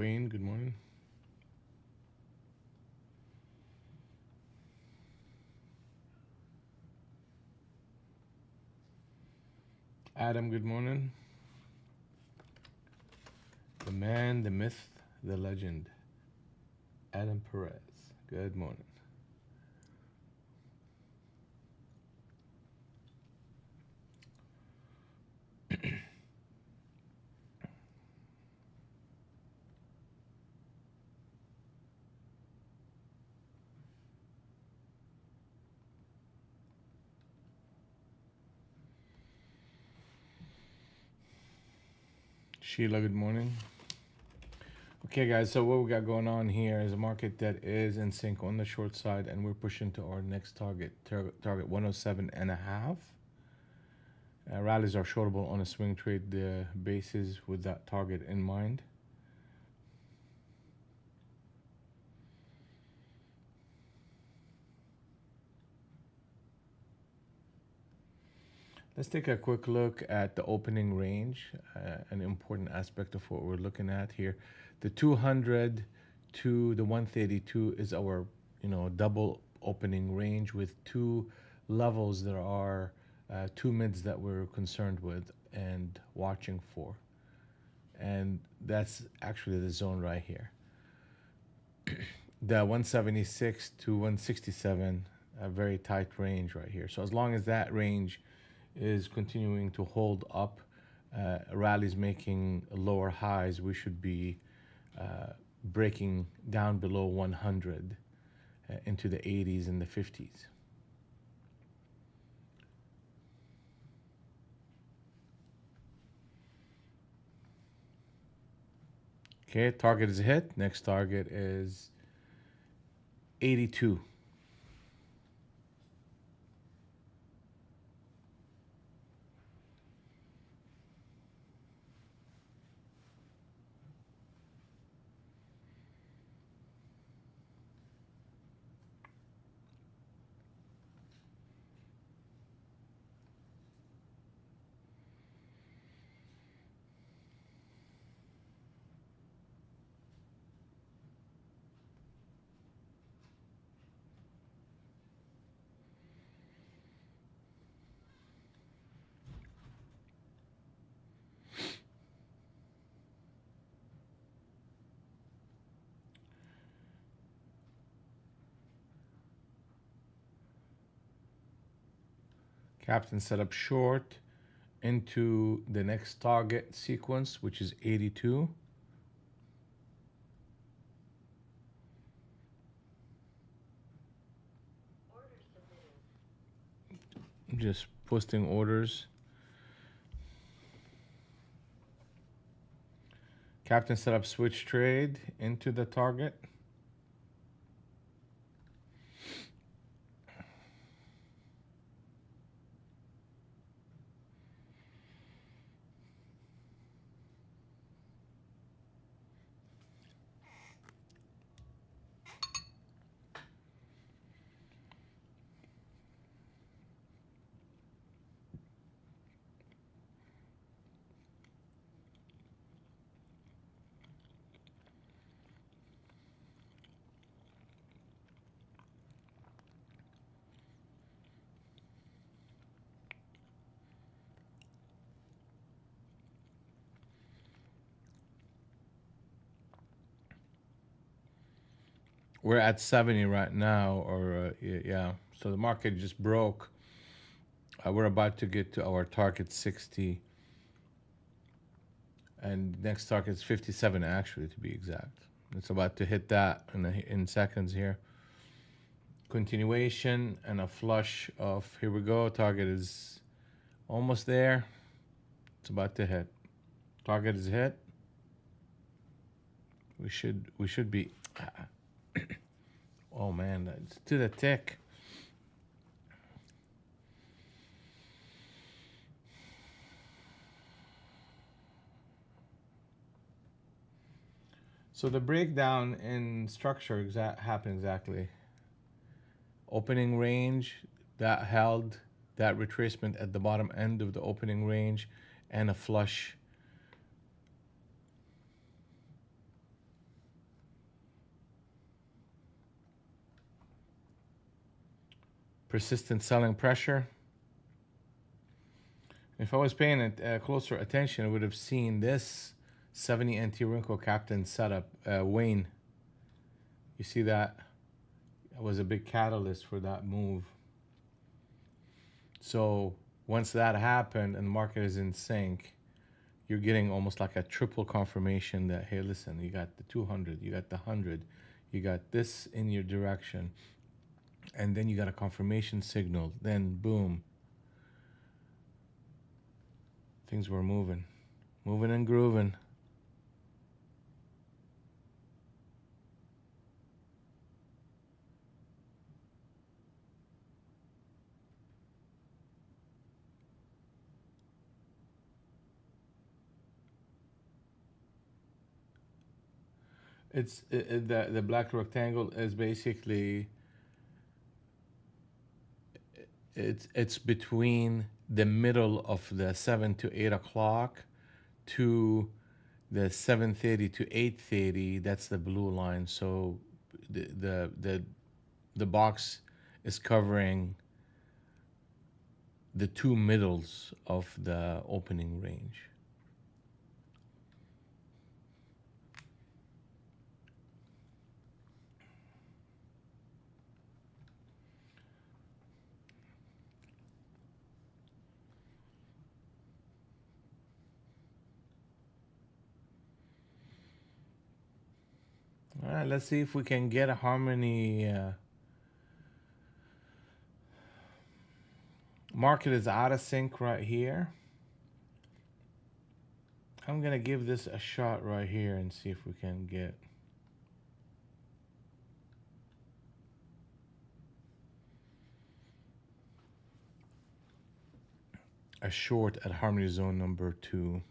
Wayne, good morning. Adam, good morning. The man, the myth, the legend. Adam Perez, good morning. Sheila, good morning. Okay, guys, so what we got going on here is a market that is in sync on the short side, and we're pushing to our next target 107.5. Rallies are shortable on a swing trade basis with that target in mind. Let's take a quick look at the opening range, an important aspect of what we're looking at here. The 200 to the 132 is our, double opening range with two levels. There are two mids that we're concerned with and watching for. And that's actually the zone right here. The 176 to 167, a very tight range right here. So as long as that range is continuing to hold up, rallies making lower highs, we should be breaking down below 100 into the 80s and the 50s. Okay, target is hit. Next target is 82. Captain set up short into the next target sequence, which is 82. Just posting orders. Captain set up switch trade into the target. We're at 70 right now, or yeah. So the market just broke. We're about to get to our target 60. And next target is 57, actually, to be exact. It's about to hit that in seconds here. Continuation and a flush of, here we go. Target is almost there. It's about to hit. Target is hit. We should be. Oh man, it's to the tick. So the breakdown in structure happened exactly. Opening range that held that retracement at the bottom end of the opening range, and a flush persistent selling pressure. If I was paying it closer attention, I would have seen this 70 NT wrinkle captain setup. Wayne, you see that? It was a big catalyst for that move. So once that happened and the market is in sync, you're getting almost like a triple confirmation that, hey, listen, you got the 200, you got the 100, you got this in your direction, and then you got a confirmation signal. Then boom, things were moving and grooving. The black rectangle is basically it's between the middle of the 7 to 8 o'clock to the 7:30 to 8:30. That's the blue line. So the box is covering the two middles of the opening range. All right, let's see if we can get a harmony. Market is out of sync right here. I'm gonna give this a shot right here and see if we can get a short at harmony zone number 2.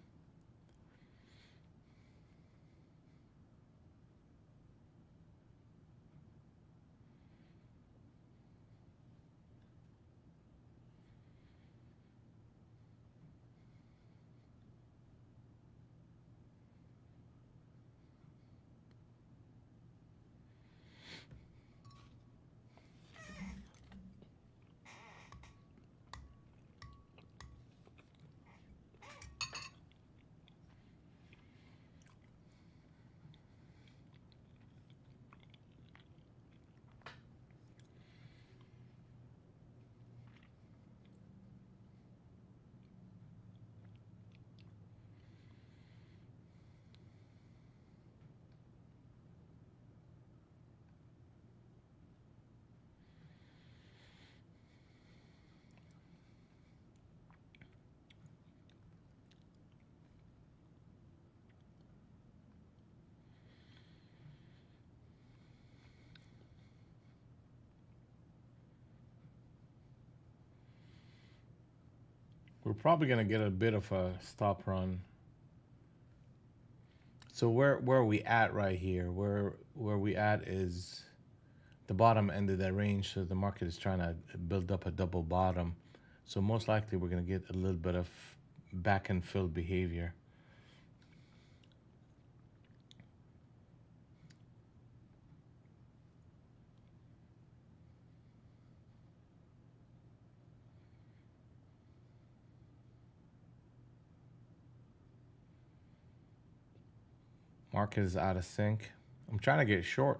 We're probably gonna get a bit of a stop run. So where are we at right here? Where we at is the bottom end of that range. So the market is trying to build up a double bottom. So most likely we're gonna get a little bit of back and fill behavior. Market is out of sync. I'm trying to get short.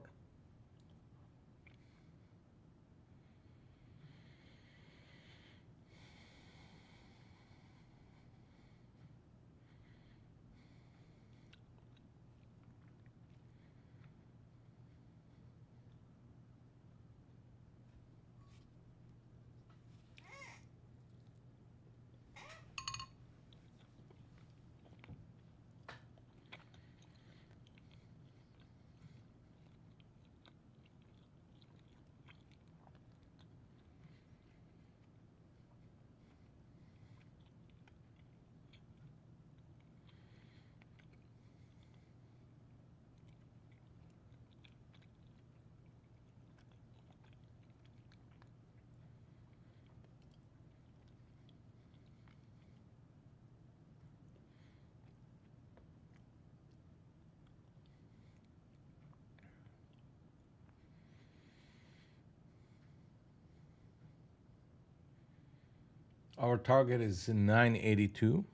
Our target is 982.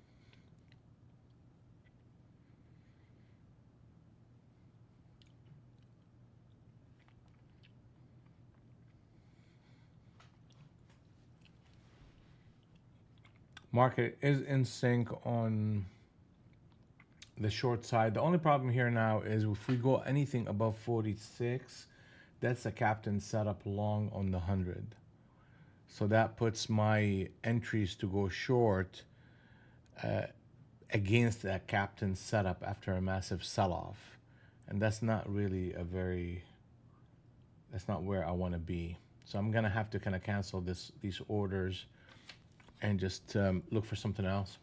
Market is in sync on the short side. The only problem here now is if we go anything above 46, that's a captain setup long on the 100. So that puts my entries to go short against that captain setup after a massive sell-off. And that's not really that's not where I want to be. So I'm gonna have to kind of cancel these orders and just look for something else.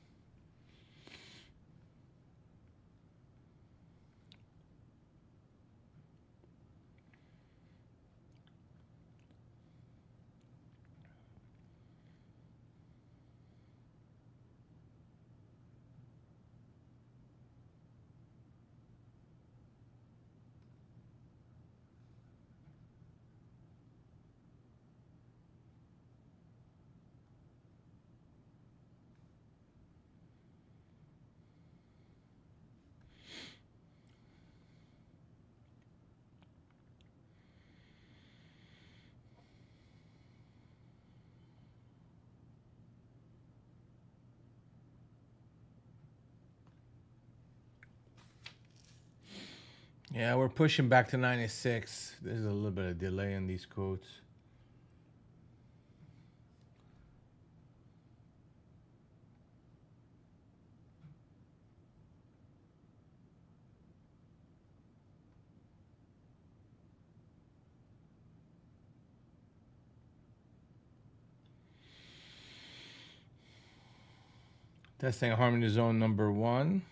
Yeah, we're pushing back to 96. There's a little bit of delay in these quotes. Testing harmony zone number 1.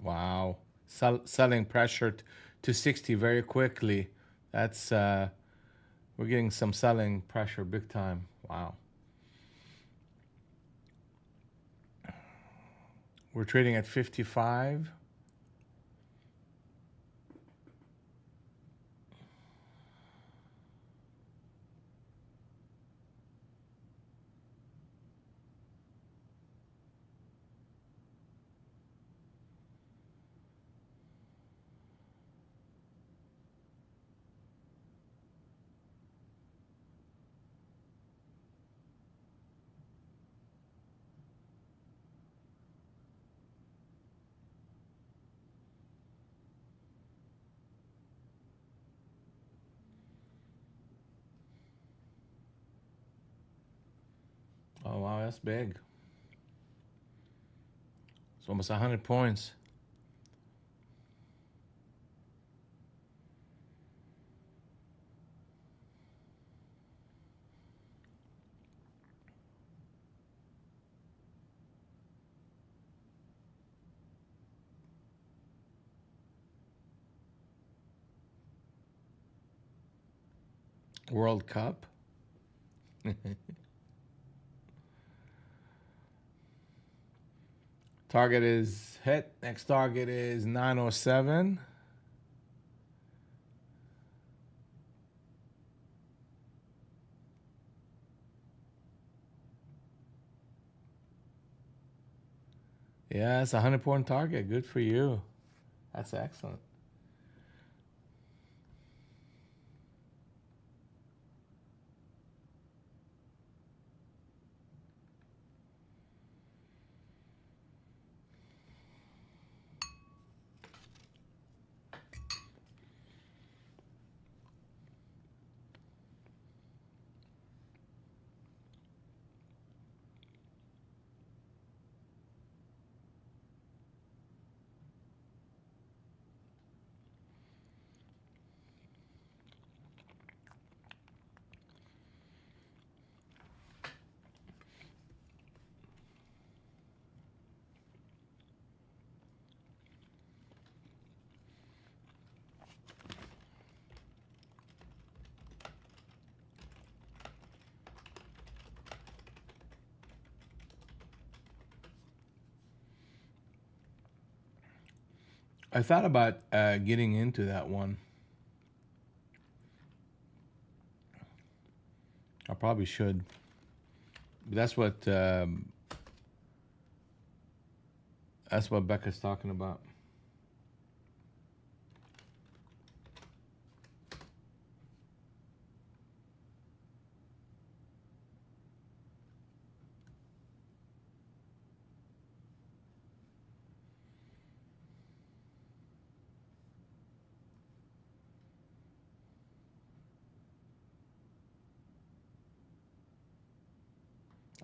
Wow. Selling pressure to 60 very quickly. That's we're getting some selling pressure big time. Wow. We're trading at 55. Oh wow, that's big. It's almost 100 points. World Cup. Target is hit. Next target is 907. Yeah, it's a 100-point target. Good for you. That's excellent. I thought about getting into that one. I probably should. But that's what Becca's talking about.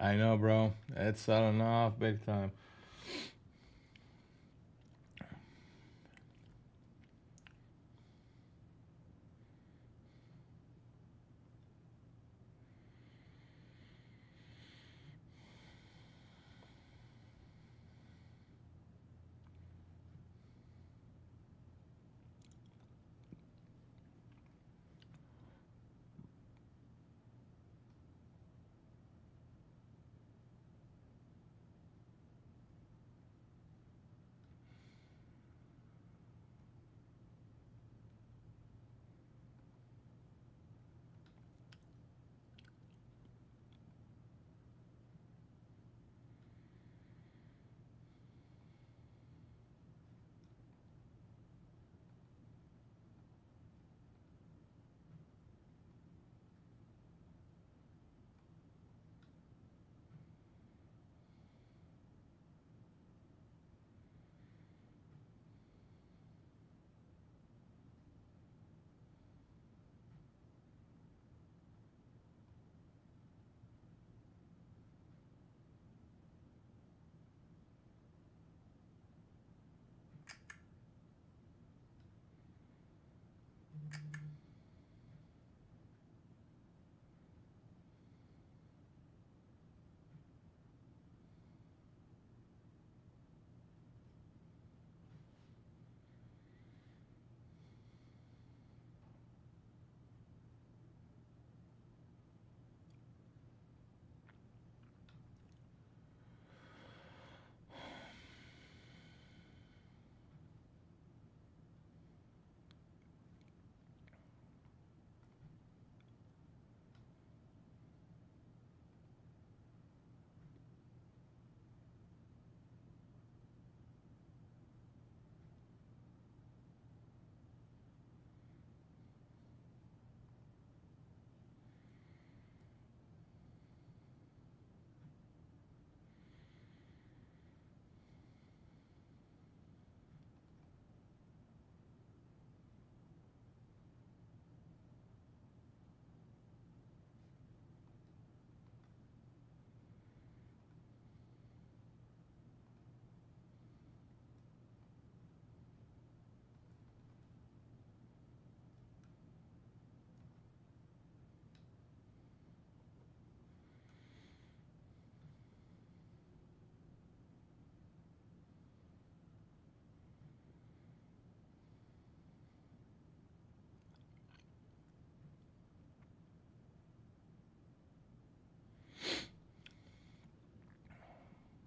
I know, bro. It's selling off big time.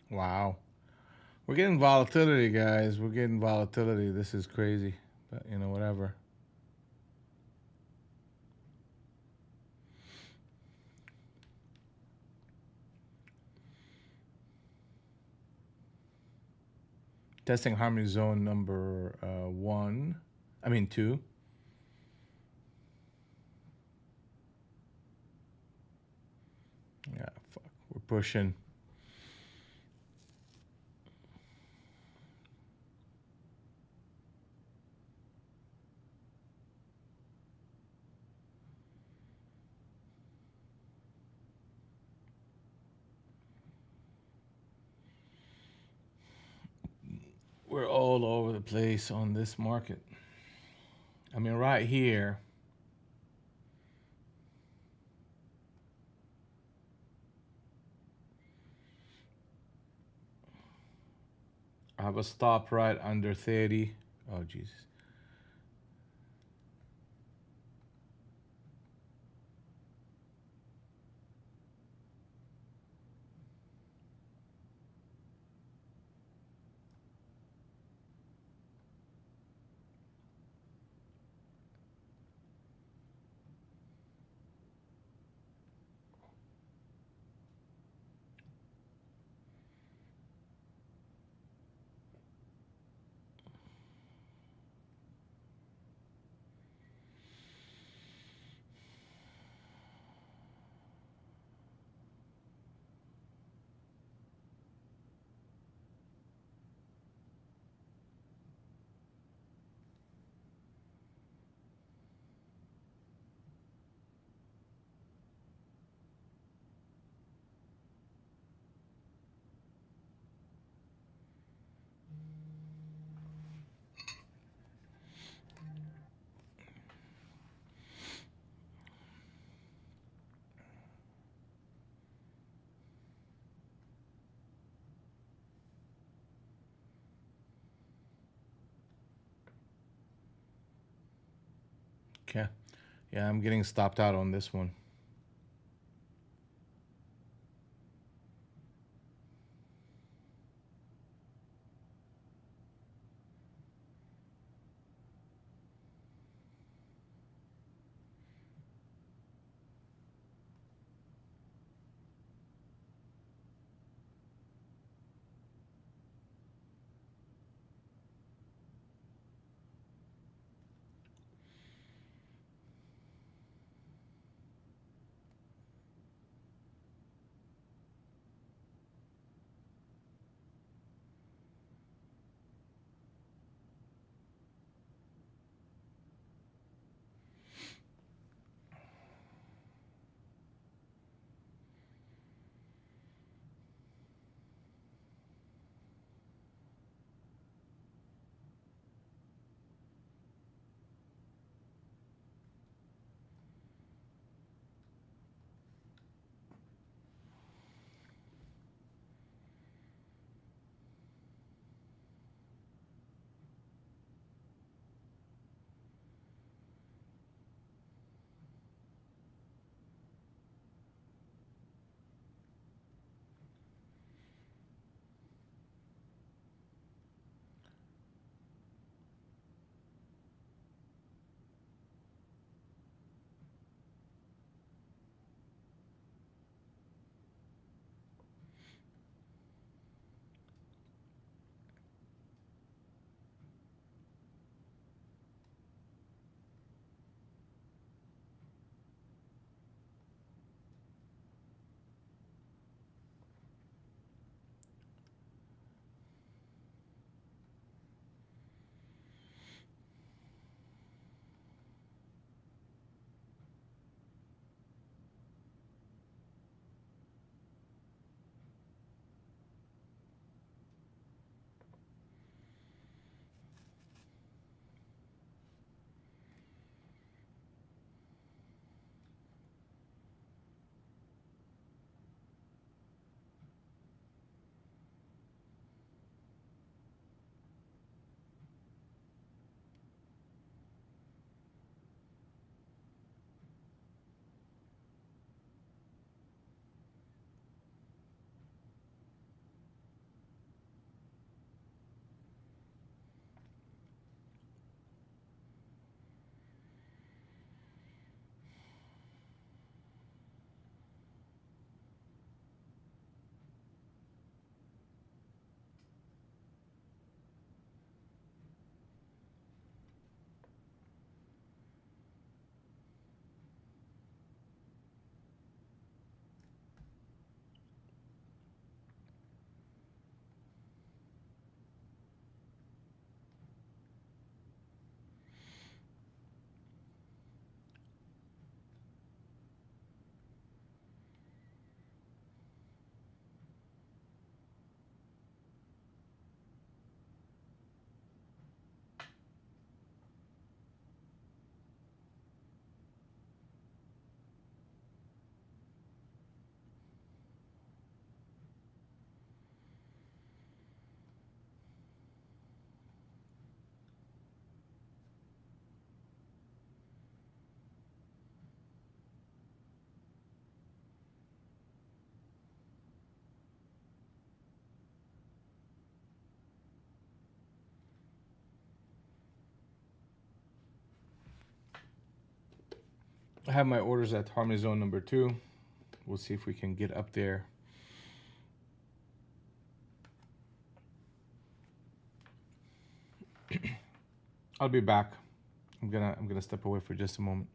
Wow. We're getting volatility, guys. We're getting volatility. This is crazy. But, whatever. Testing harmony zone number one. I mean, two. Yeah, fuck. We're pushing. We're all over the place on this market. I mean, right here, I have a stop right under 30. Oh, Jesus. Okay. Yeah, I'm getting stopped out on this one. I have my orders at harmony zone number 2. We'll see if we can get up there. I'll be back. I'm gonna step away for just a moment.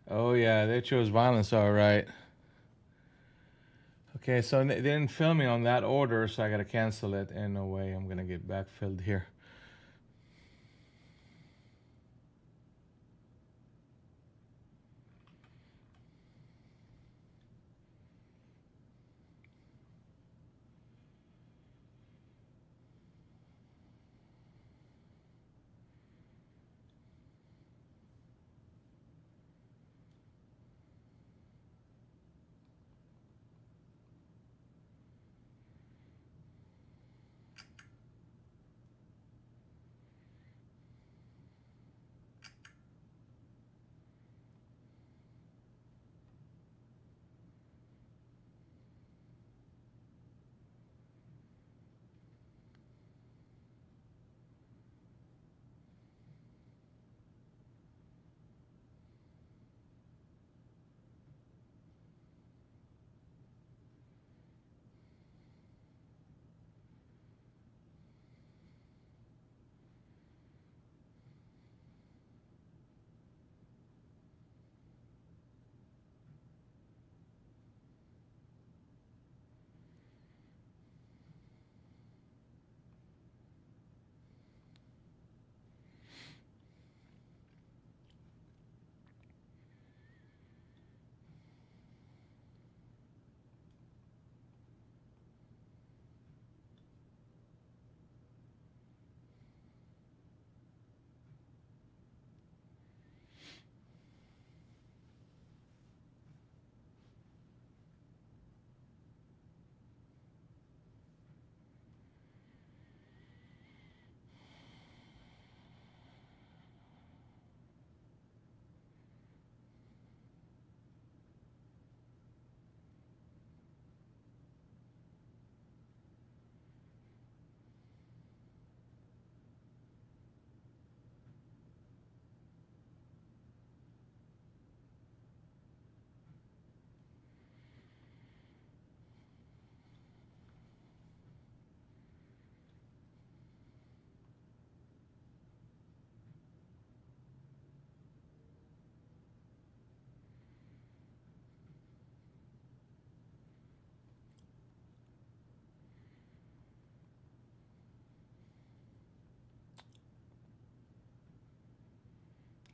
Oh yeah, they chose violence, all right. Okay, so they didn't fill me on that order, so I gotta cancel it. And no way I'm gonna get backfilled here.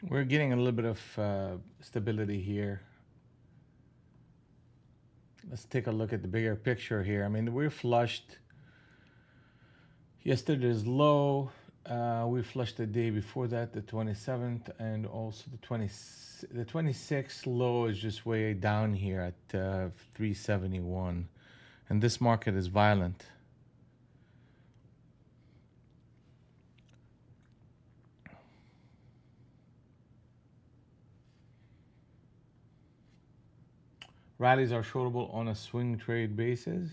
We're getting a little bit of stability here. Let's take a look at the bigger picture here. I mean, we're flushed yesterday's low. We flushed the day before that, the 27th, and also the 26th low is just way down here at 371. And this market is violent. Rallies are shortable on a swing trade basis.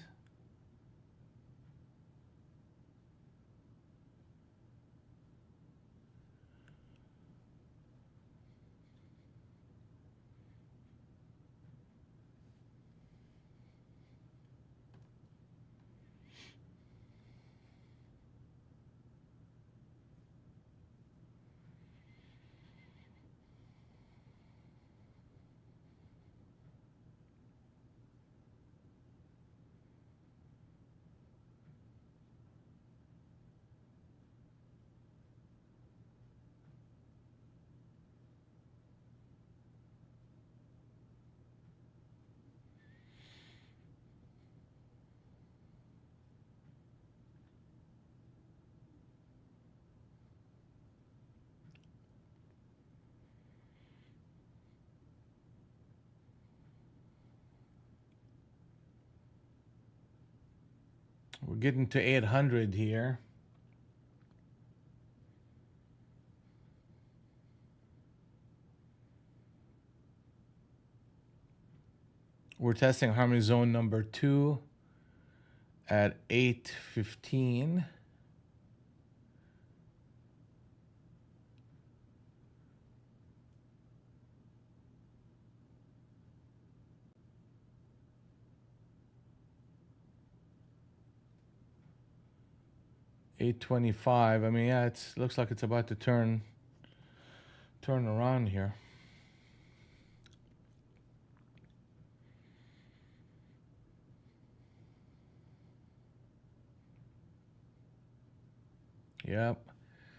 We're getting to 800 here. We're testing harmony zone number 2 at 815. $8.25. I mean, yeah, it looks like it's about to turn around here. Yep.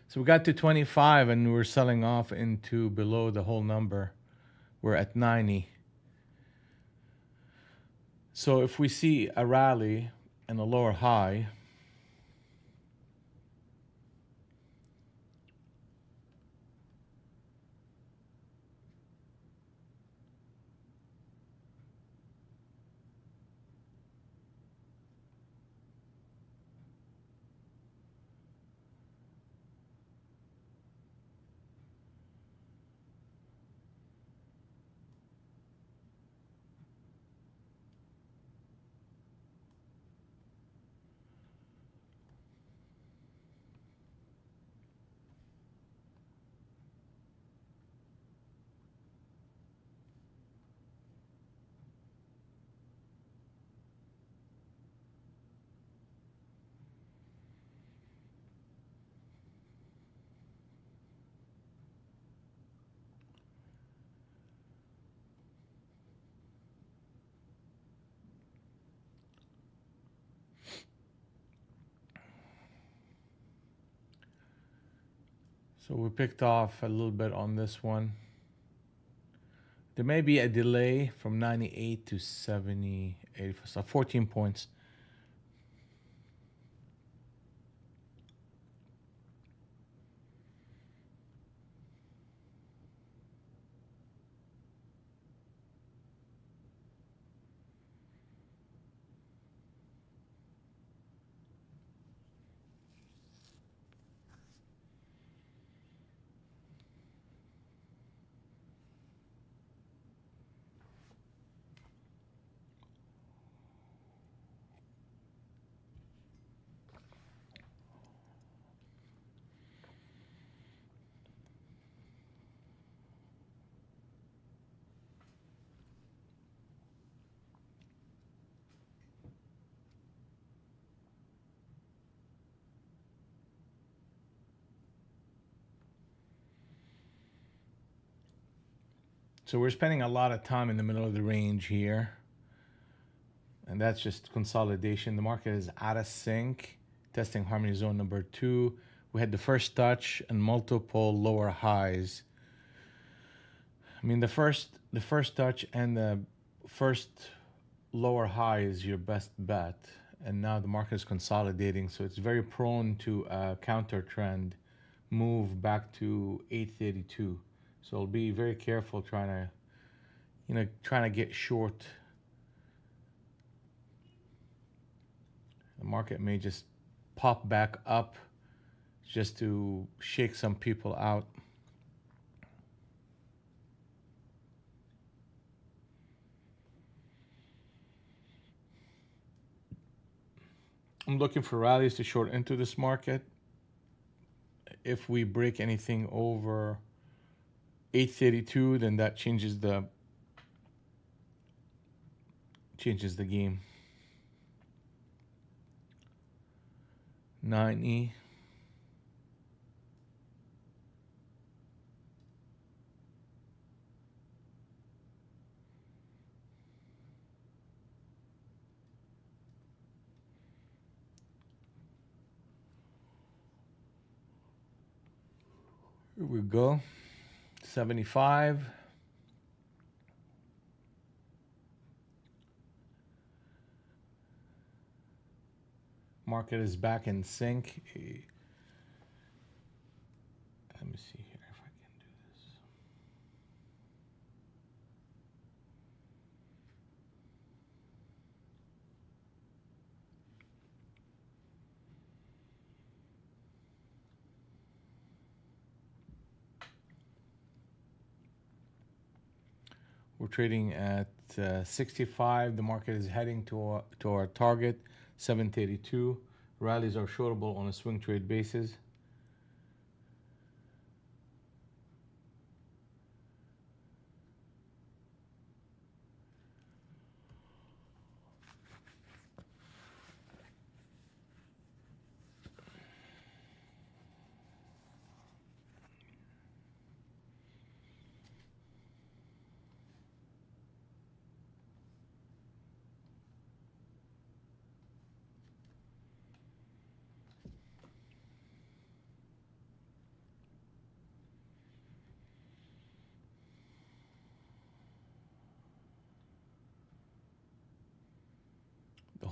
So we got to 25 and we're selling off into below the whole number. We're at 90. So if we see a rally and a lower high, so we picked off a little bit on this one. There may be a delay from 98 to 78, so 14 points. So we're spending a lot of time in the middle of the range here. And that's just consolidation. The market is out of sync, testing harmony zone number 2. We had the first touch and multiple lower highs. I mean, the first touch and the first lower high is your best bet. And now the market is consolidating, so it's very prone to a counter trend move back to 832. So I'll be very careful trying to get short. The market may just pop back up just to shake some people out. I'm looking for rallies to short into this market. If we break anything over 832, then that changes the game. 90. Here we go. 75. Market is back in sync. Let me see here if I can do this. We're trading at 65. The market is heading to our target, 732. Rallies are shortable on a swing trade basis.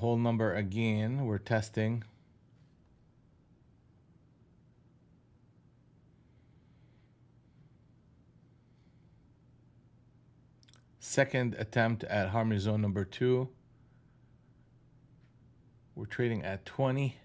whole number again. We're testing. Second attempt at harmony zone number 2. We're trading at 20.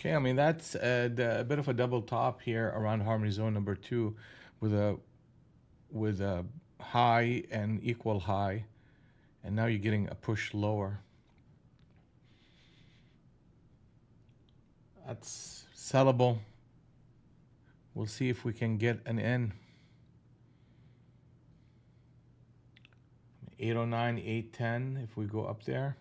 Okay, I mean that's a bit of a double top here around harmony zone number 2 with a high and equal high, and now you're getting a push lower. That's sellable. We'll see if we can get an in. 809, 810 if we go up there.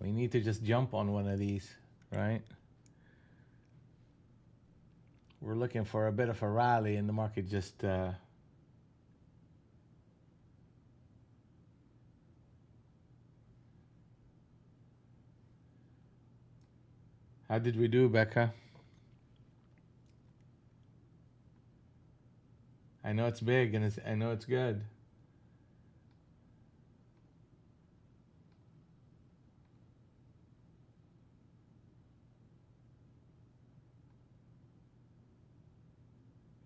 We need to just jump on one of these, right? We're looking for a bit of a rally, and the market just how did we do, Becca? I know it's big, and I know it's good.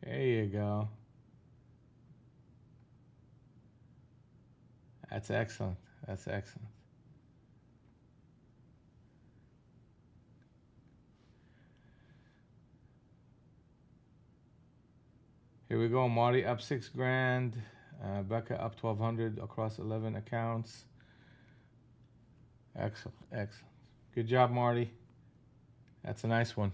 There you go. That's excellent. That's excellent. Here we go. Marty up 6 grand. Becca up 1,200 across 11 accounts. Excellent. Excellent. Good job, Marty. That's a nice one.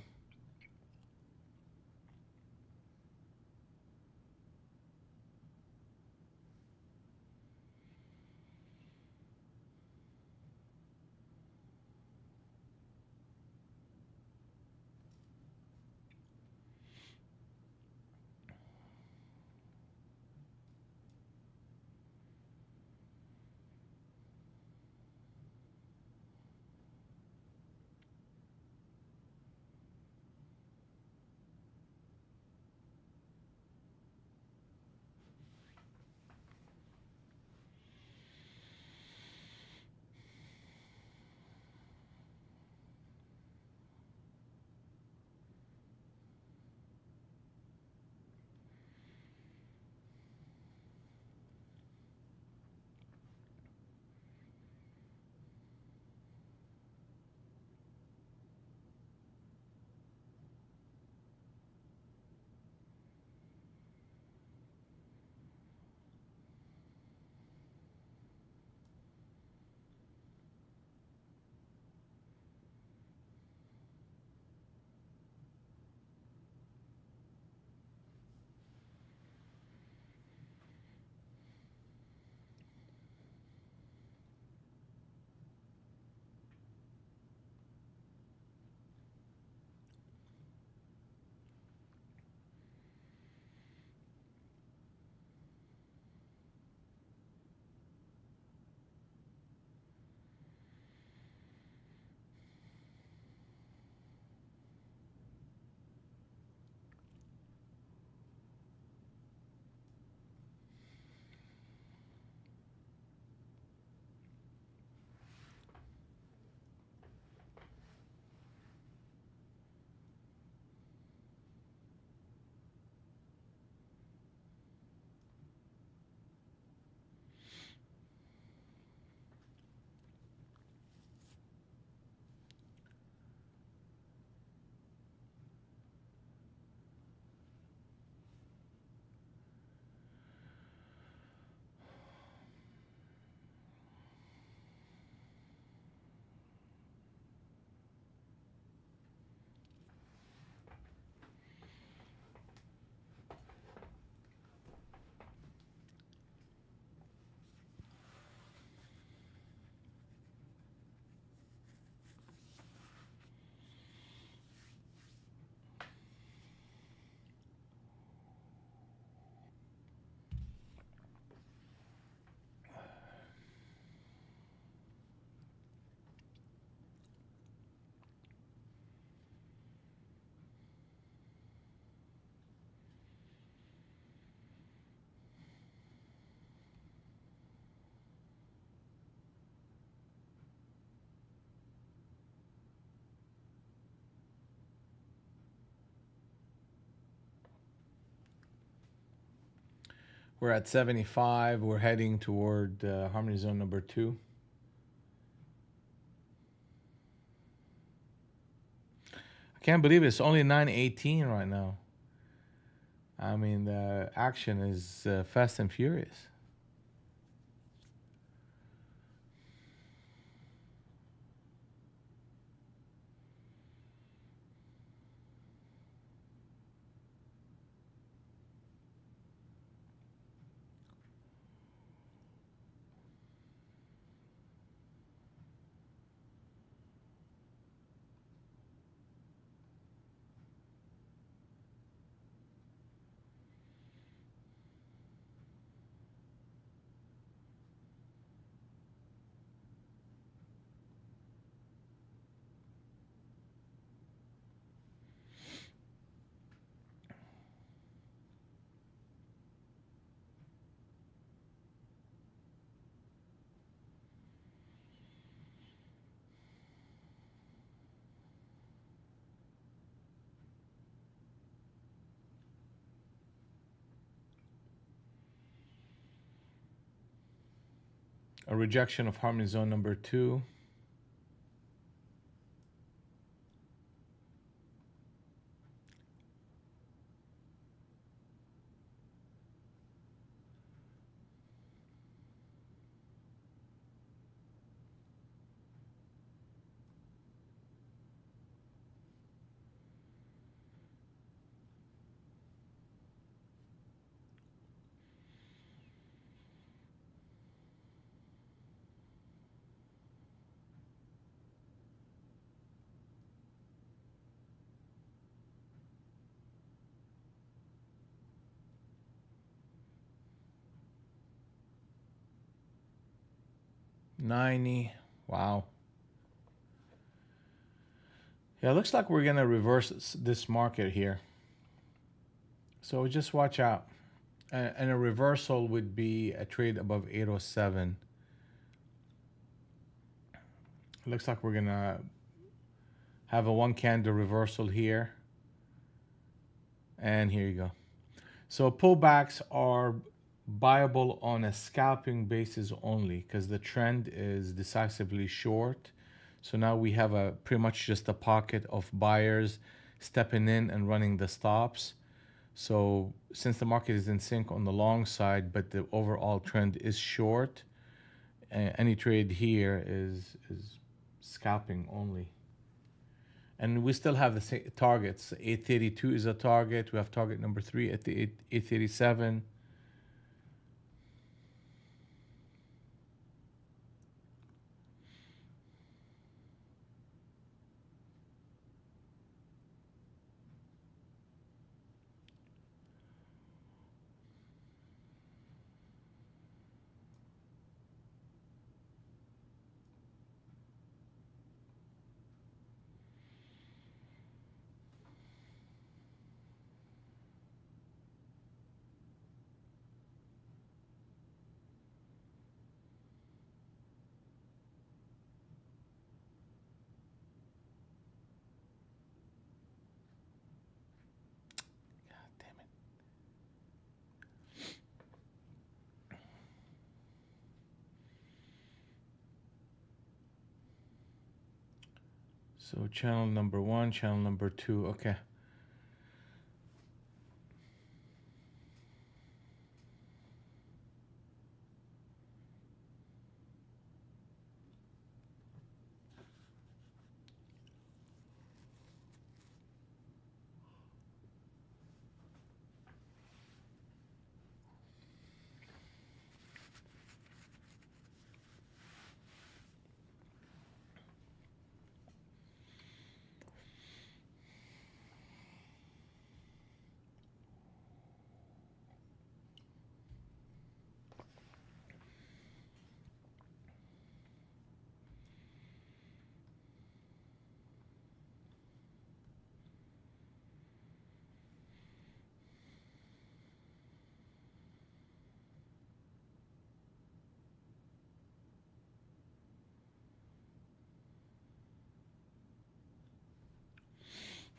We're at 75. We're heading toward harmony zone number 2. I can't believe it's only 9:18 right now. I mean, the action is fast and furious. A rejection of harmony zone number 2. $90. Wow. Yeah, it looks like we're going to reverse this market here. So just watch out. And a reversal would be a trade above 807. It looks like we're going to have a one candle reversal here. And here you go. So pullbacks are buyable on a scalping basis only because the trend is decisively short. So now we have a pretty much just a pocket of buyers stepping in and running the stops. So since the market is in sync on the long side, but the overall trend is short, any trade here is scalping only. And we still have the same targets. 832 is a target. We have target number 3 at the 837. So channel number 1, channel number 2. Okay.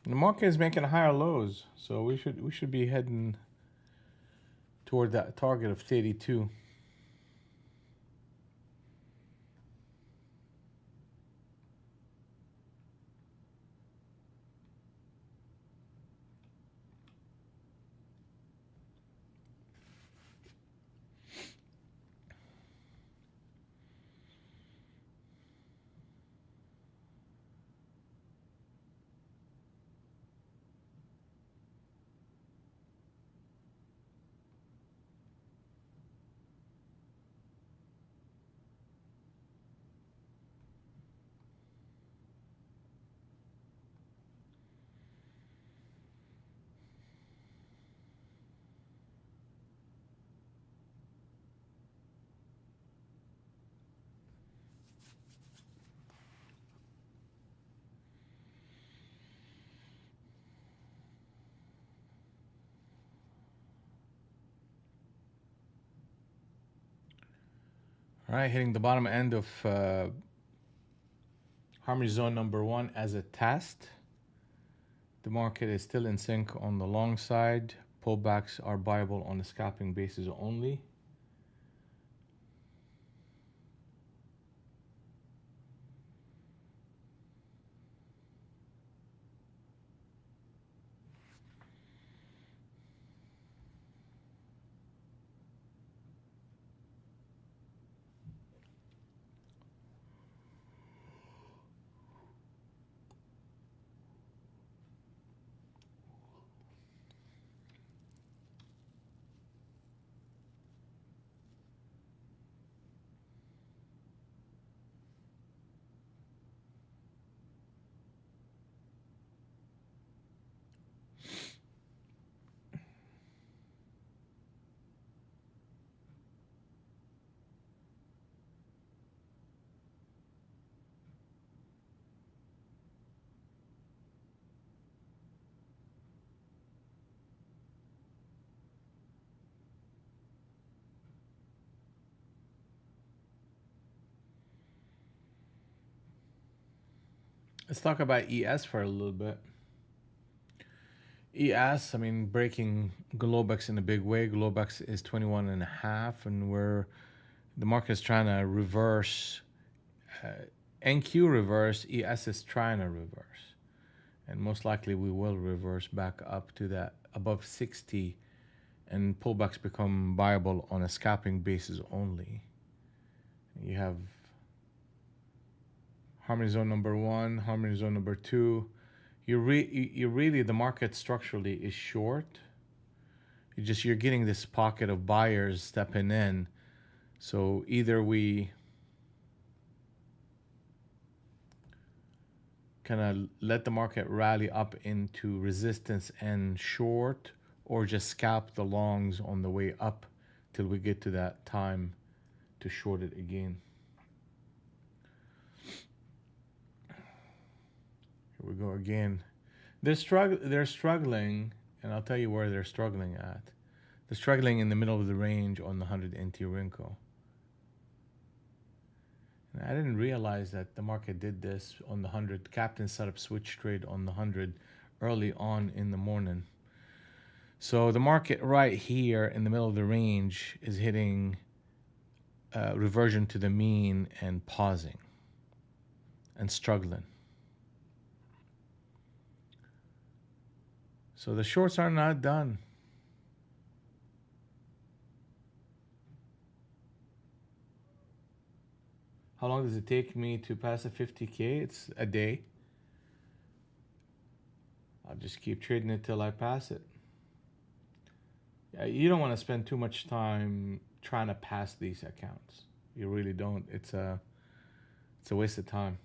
The market is making higher lows, so we should be heading toward that target of 32. All right, hitting the bottom end of harmony zone number 1 as a test. The market is still in sync on the long side. Pullbacks are viable on a scalping basis only. Let's talk about ES for a little bit. ES, I mean, breaking Globex in a big way. Globex is 21.5, and the market is trying to reverse. NQ reverse, ES is trying to reverse. And most likely we will reverse back up to that above 60, and pullbacks become viable on a scalping basis only. You have harmony zone number 1, harmony zone number 2. You really, the market structurally is short. You're getting this pocket of buyers stepping in. So either we kind of let the market rally up into resistance and short, or just scalp the longs on the way up till we get to that time to short it again. Here we go again. They're struggling, and I'll tell you where they're struggling at. They're struggling in the middle of the range on the 100 NT Rinko. And I didn't realize that the market did this on the 100. Captain set up switch trade on the 100 early on in the morning. So the market right here in the middle of the range is hitting reversion to the mean and pausing and struggling. So the shorts are not done. How long does it take me to pass a 50K? It's a day. I'll just keep trading it till I pass it. Yeah, you don't want to spend too much time trying to pass these accounts. You really don't. It's a waste of time.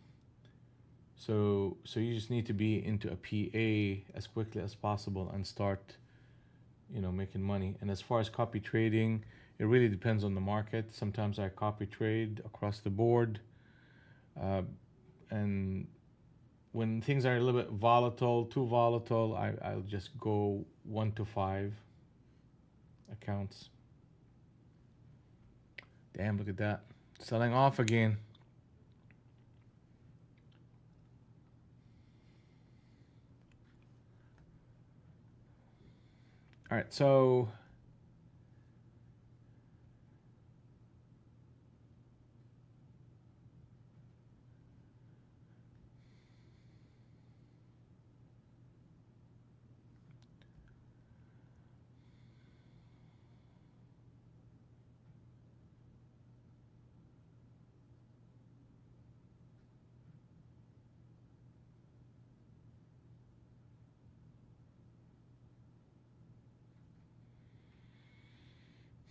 So you just need to be into a PA as quickly as possible and start, making money. And as far as copy trading, it really depends on the market. Sometimes I copy trade across the board, and when things are a little bit volatile, too volatile, I'll just go 1 to 5 accounts. Damn, look at that. Selling off again. All right, so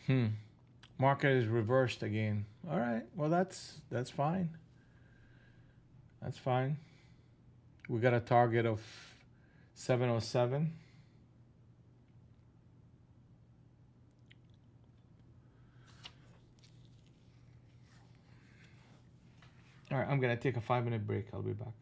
Hmm. Market is reversed again. All right. Well, that's fine. That's fine. We got a target of 707. All right. I'm gonna take a 5 minute break. I'll be back.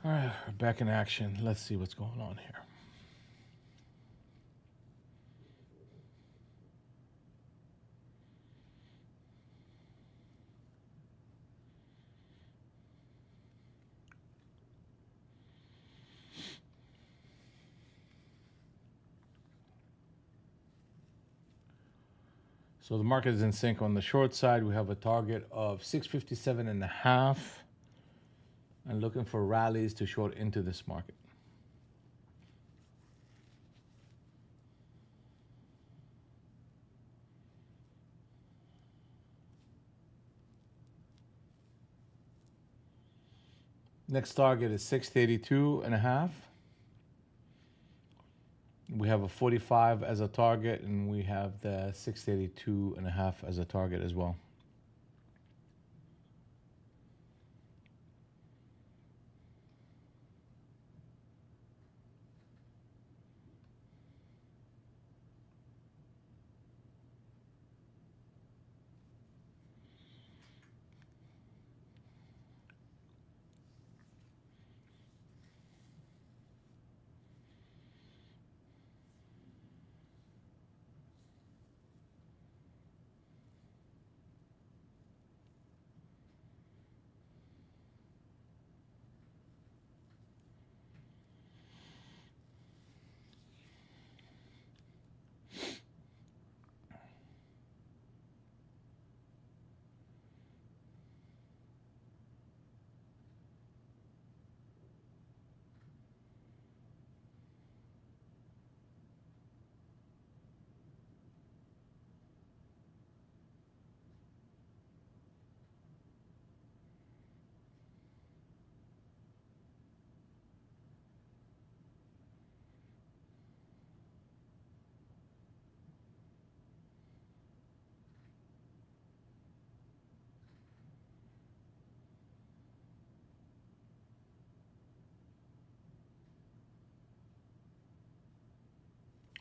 All right, we're back in action. Let's see what's going on here. So the market is in sync on the short side. We have a target of 657.5 and looking for rallies to short into this market. Next target is 682.5. We have a 45 as a target, and we have the 682.5 as a target as well.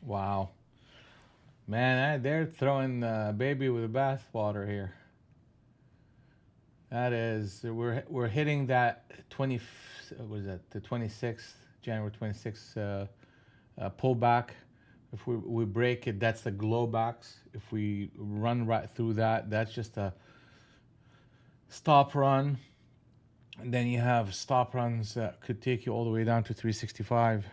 Wow. Man, they're throwing the baby with the bathwater here. That is, we're hitting that 20, what is that, the 26th, January 26th pullback. If we break it, that's the glow box. If we run right through that, that's just a stop run. And then you have stop runs that could take you all the way down to 365.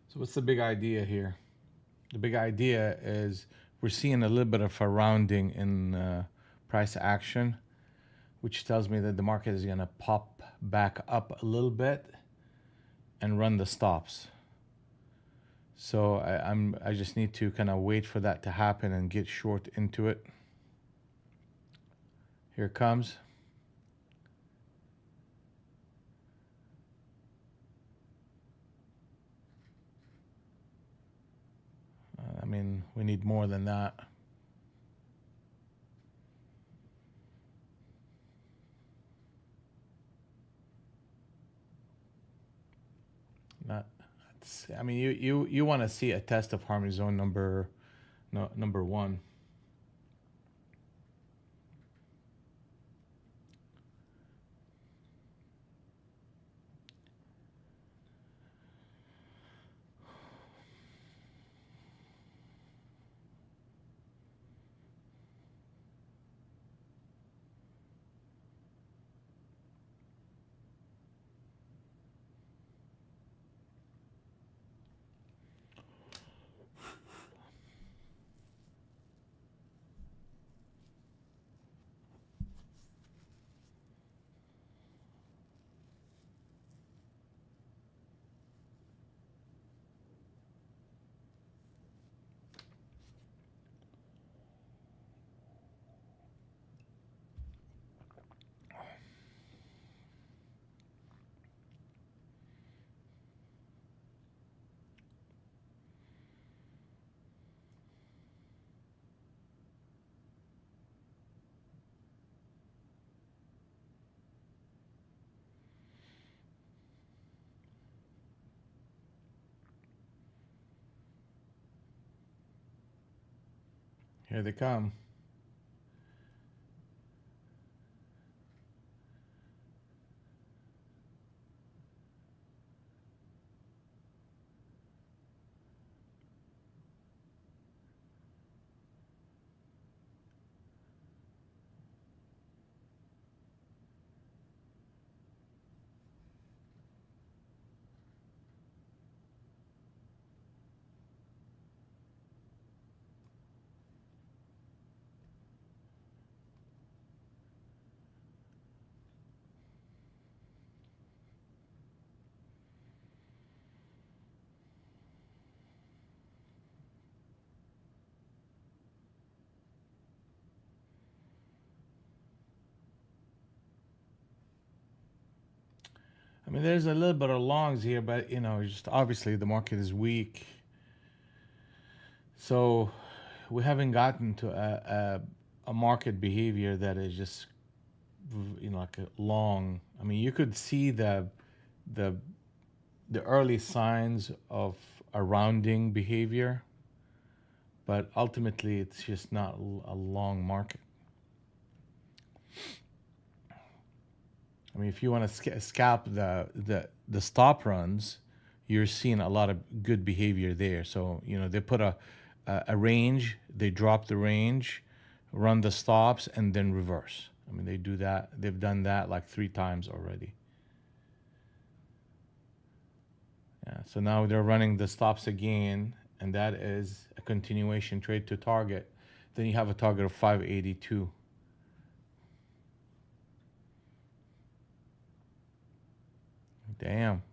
So what's the big idea here? The big idea is we're seeing a little bit of a rounding in price action, which tells me that the market is going to pop back up a little bit and run the stops. So I just need to kind of wait for that to happen and get short into it. Here it comes. I mean, we need more than that. Not, I mean, you want to see a test of harmony zone number, no, number one. Here they come. I mean, there's a little bit of longs here, but just obviously the market is weak. So we haven't gotten to a market behavior that is just like a long. I mean, you could see the the early signs of a rounding behavior, but ultimately it's just not a long market. I mean, if you want to scalp the stop runs, you're seeing a lot of good behavior there. So they put a range, they drop the range, run the stops, and then reverse. I mean, they do that. They've done that like 3 times already. Yeah. So now they're running the stops again, and that is a continuation trade to target. Then you have a target of 582. Damn.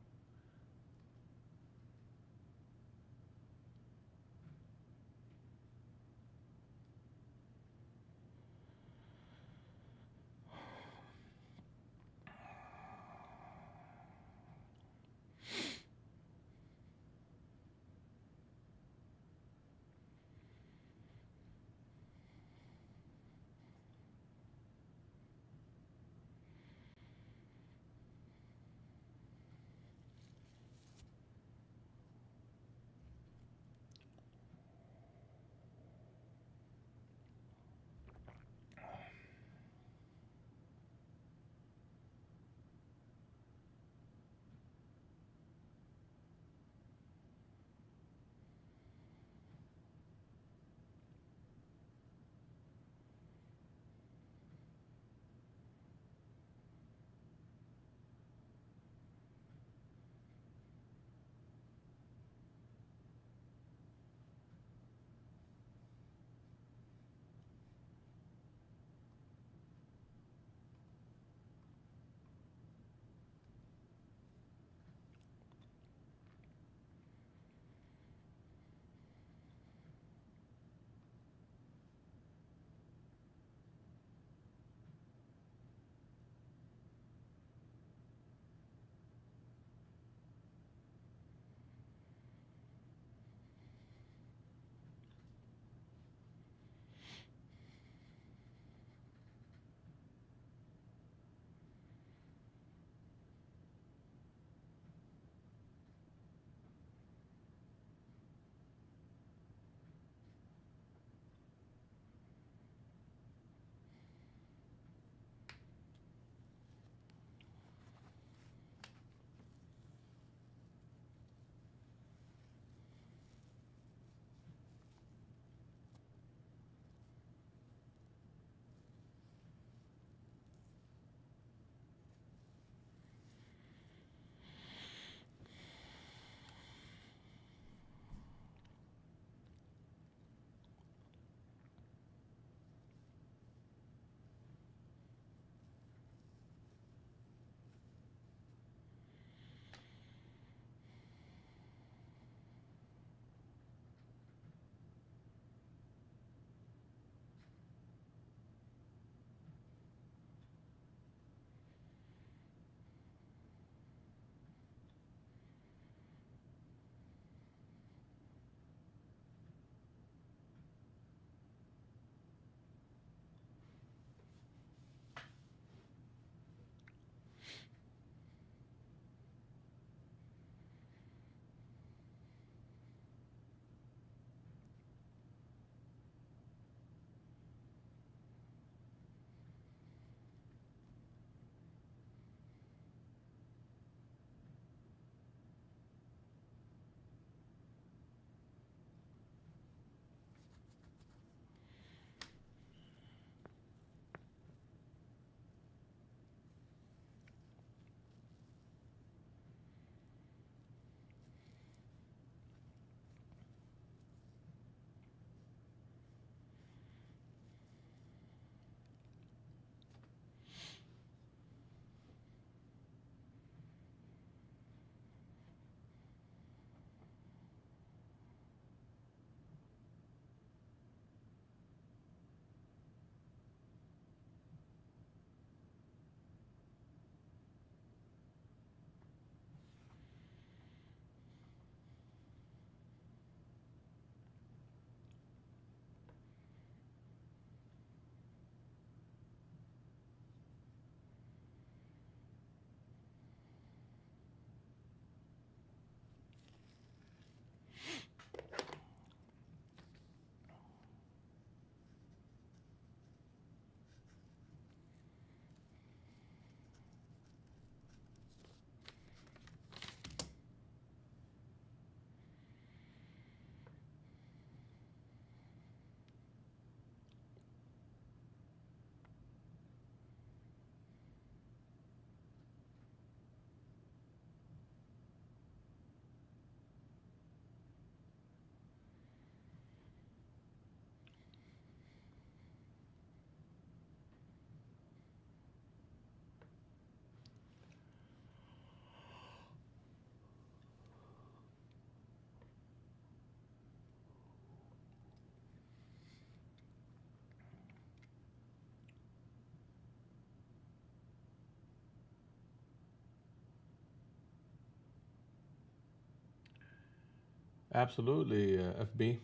Absolutely, FB.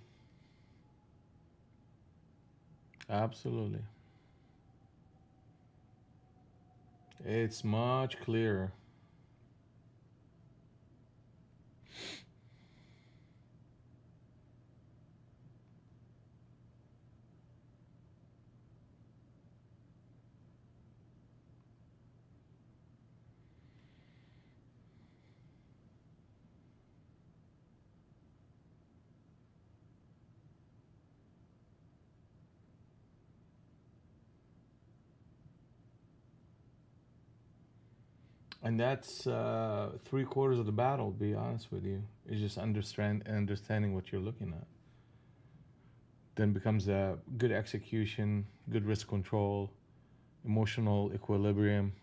Absolutely. It's much clearer. And that's three-quarters of the battle, to be honest with you. Is just understanding what you're looking at. Then becomes a good execution, good risk control, emotional equilibrium.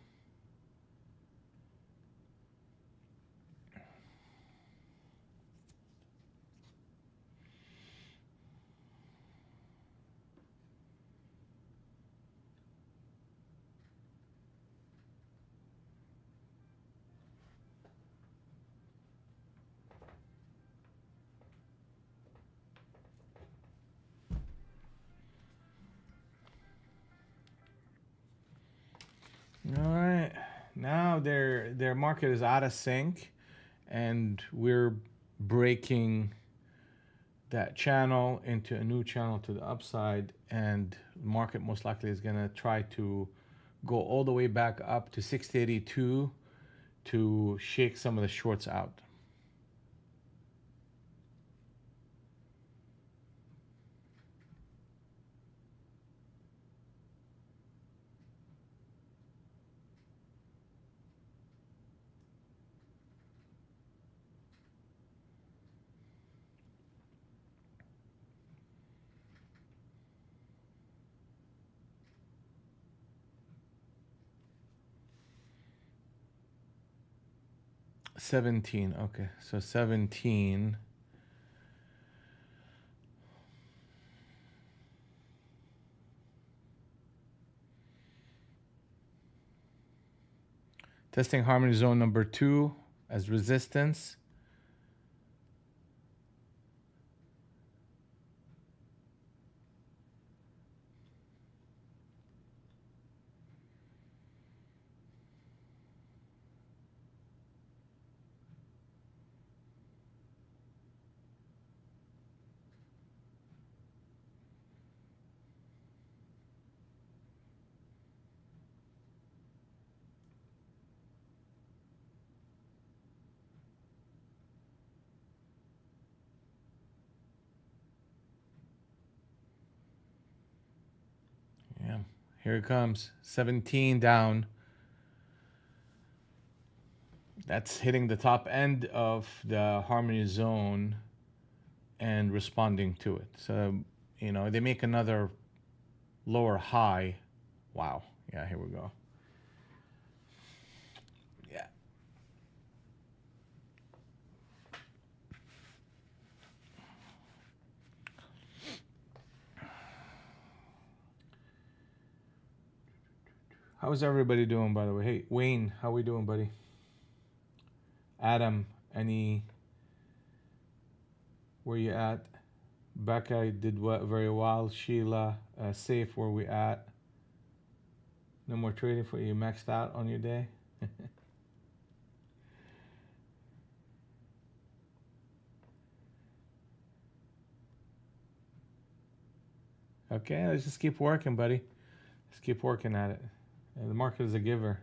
All right. Now their market is out of sync, and we're breaking that channel into a new channel to the upside, and the market most likely is going to try to go all the way back up to 682 to shake some of the shorts out. $17. Okay, so 17. Testing harmony zone number 2 as resistance. Yeah, here it comes. 17 down. That's hitting the top end of the harmony zone and responding to it. So, they make another lower high. Wow. Yeah, here we go. Yeah. How's everybody doing, by the way? Hey, Wayne, how we doing, buddy? Adam, where you at? Becca did very well. Sheila, safe, where we at? No more trading for you. Maxed out on your day. Okay, let's just keep working, buddy. Let's keep working at it. The market is a giver.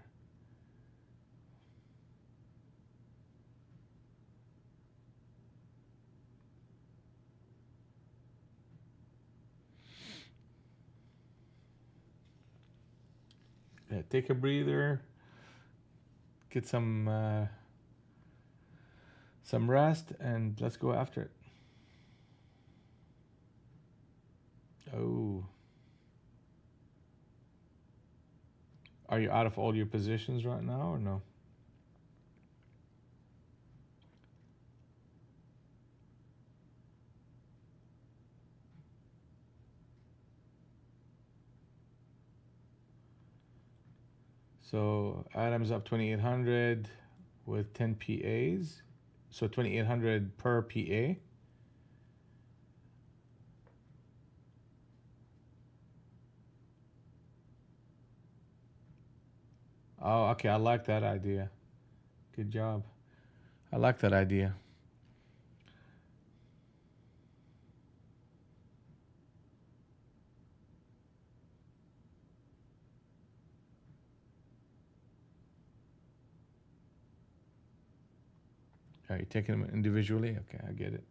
Yeah, take a breather. Get some rest, and let's go after it. Oh. Are you out of all your positions right now or no? So Adam's up 2,800 with 10 PAs. So 2,800 per PA. Oh, okay. I like that idea. Good job. I like that idea. Are you taking them individually? Okay, I get it.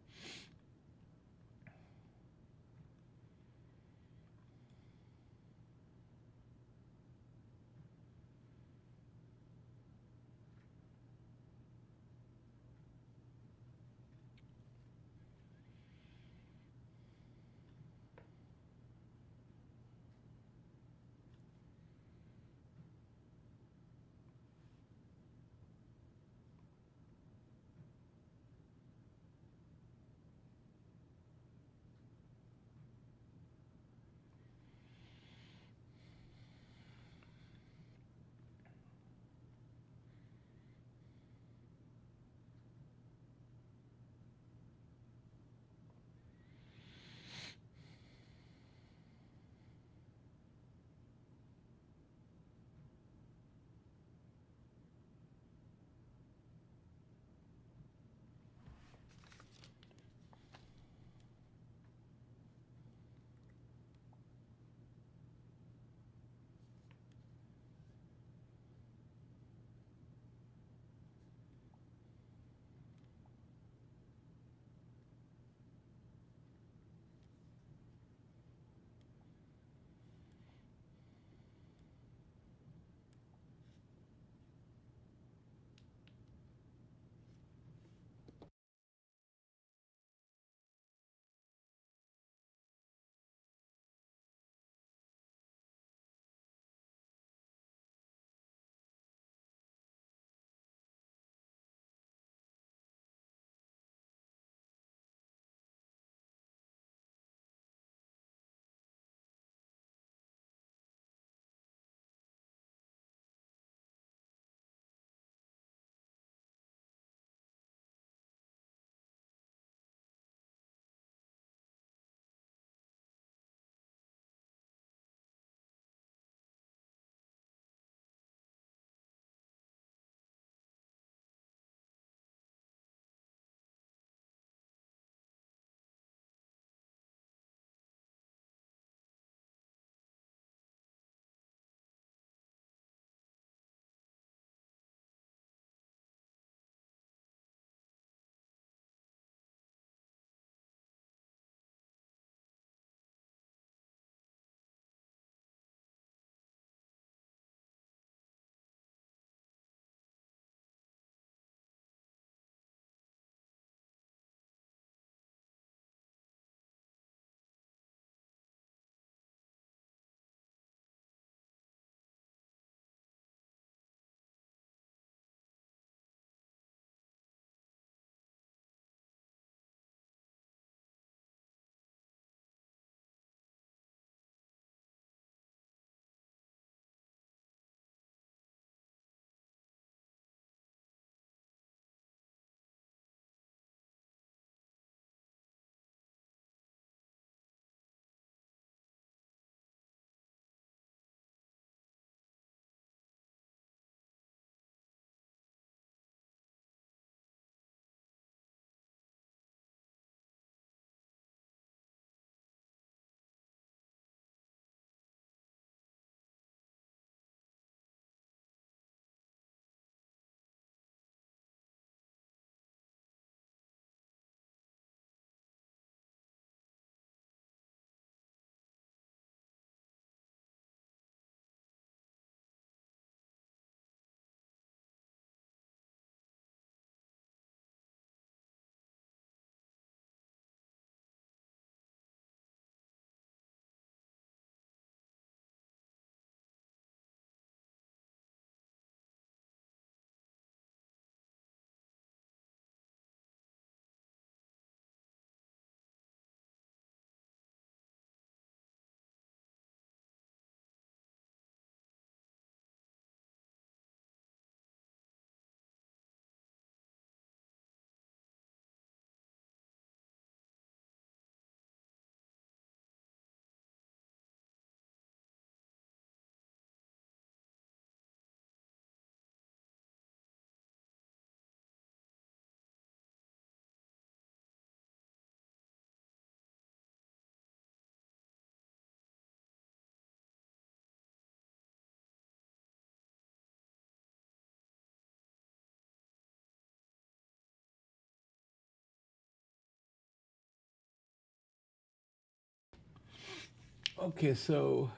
Okay, so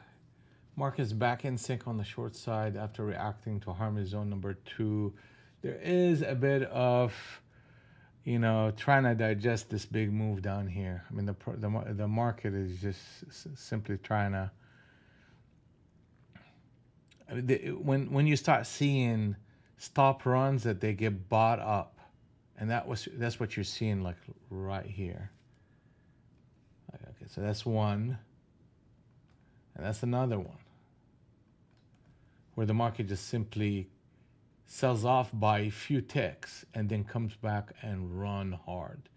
market's back in sync on the short side after reacting to harmony zone number 2. There is a bit of, trying to digest this big move down here. I mean, the market is just simply trying to. When you start seeing stop runs that they get bought up, and that's what you're seeing like right here. Okay, so that's one, and that's another one, where the market just simply sells off by a few ticks and then comes back and run hard.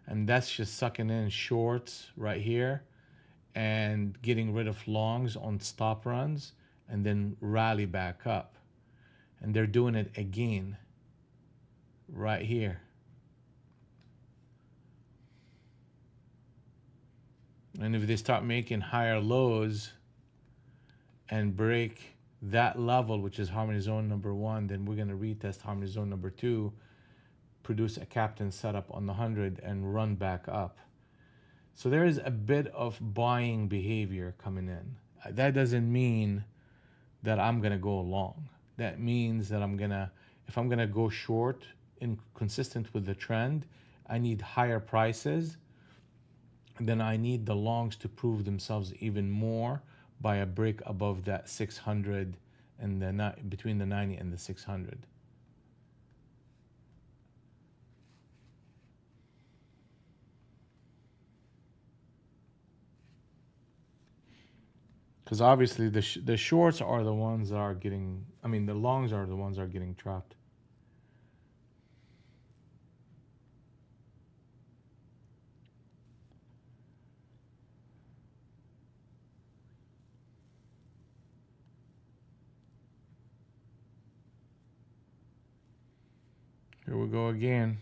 And that's just sucking in shorts right here and getting rid of longs on stop runs and then rally back up. And they're doing it again right here. And if they start making higher lows and break that level, which is harmony zone number 1, then we're going to retest harmony zone number 2, produce a captain setup on the 100 and run back up. So there is a bit of buying behavior coming in. That doesn't mean that I'm going to go long. That means that if I'm going to go short consistent with the trend, I need higher prices. Then I need the longs to prove themselves even more by a break above that 600 and between the 90 and the 600. Because obviously the shorts are the ones that are getting, the longs are the ones that are getting trapped. Here we go again.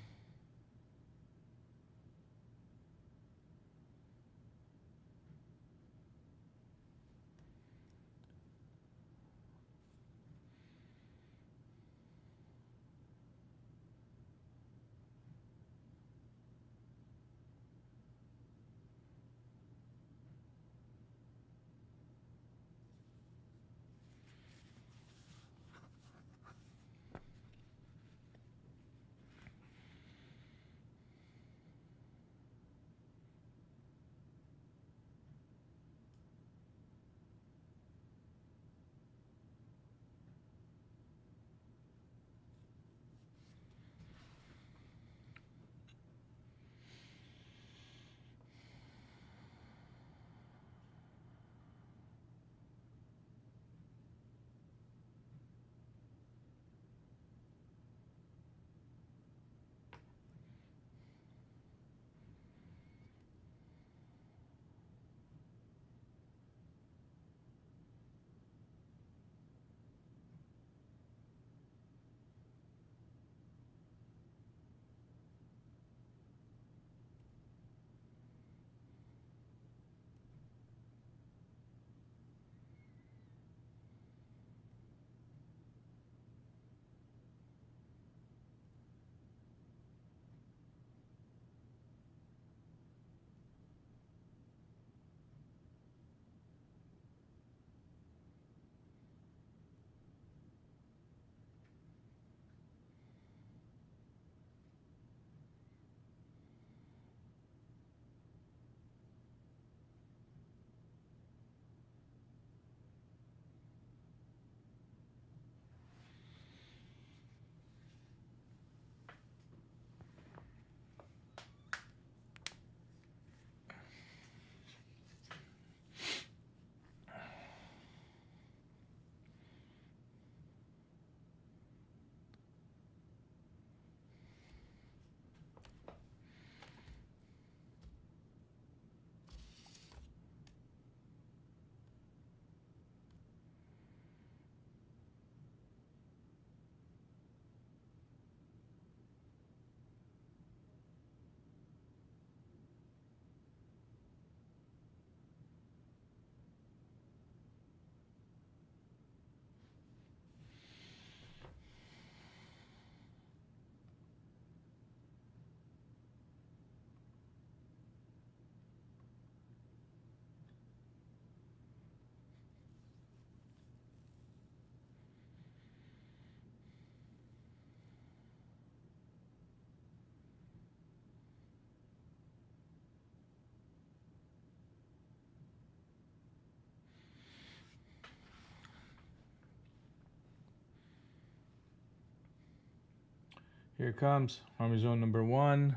Here it comes. Primary zone number one.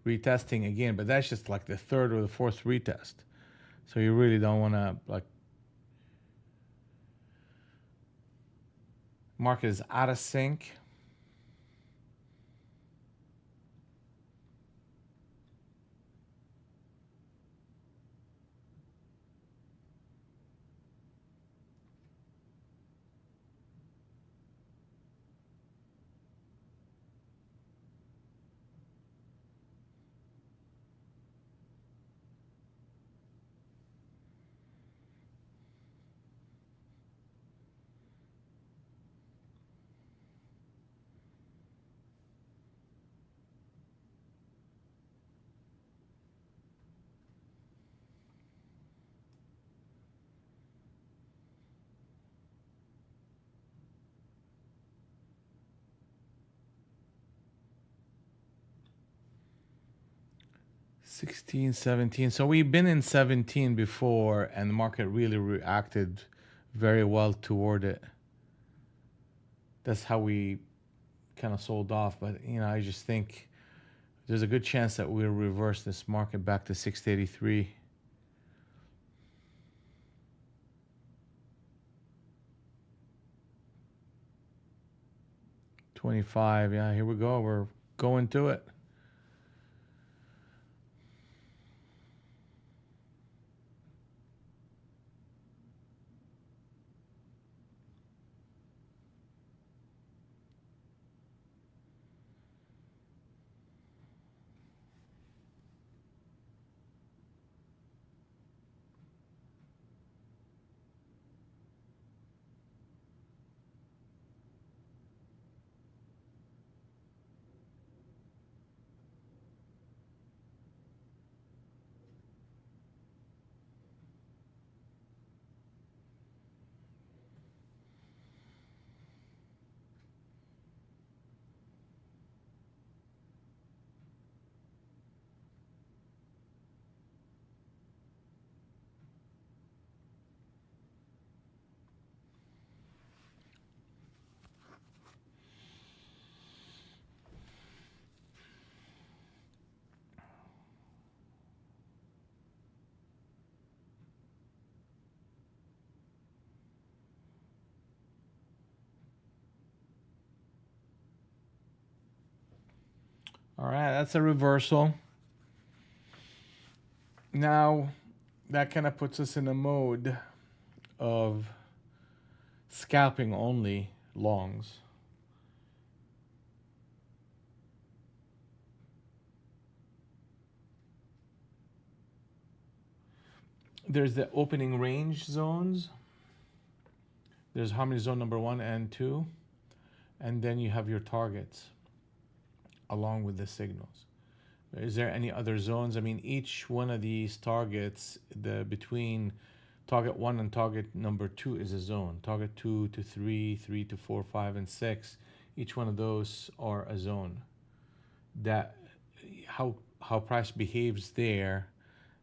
Retesting again, but that's just like the third or the fourth retest. So you really don't want to like. Market is out of sync. $16, $17. So we've been in 17 before, and the market really reacted very well toward it. That's how we kind of sold off. But I just think there's a good chance that we'll reverse this market back to 683. $25. Yeah, here we go. We're going to it. All right, that's a reversal. Now, that kind of puts us in a mode of scalping only longs. There's the opening range zones. There's harmony zone number 1 and 2. And then you have your targets along with the signals. Is there any other zones? I mean, each one of these targets, between target 1 and target number 2 is a zone. Target 2 to 3, 3 to 4, 5, and 6. Each one of those are a zone. That how price behaves there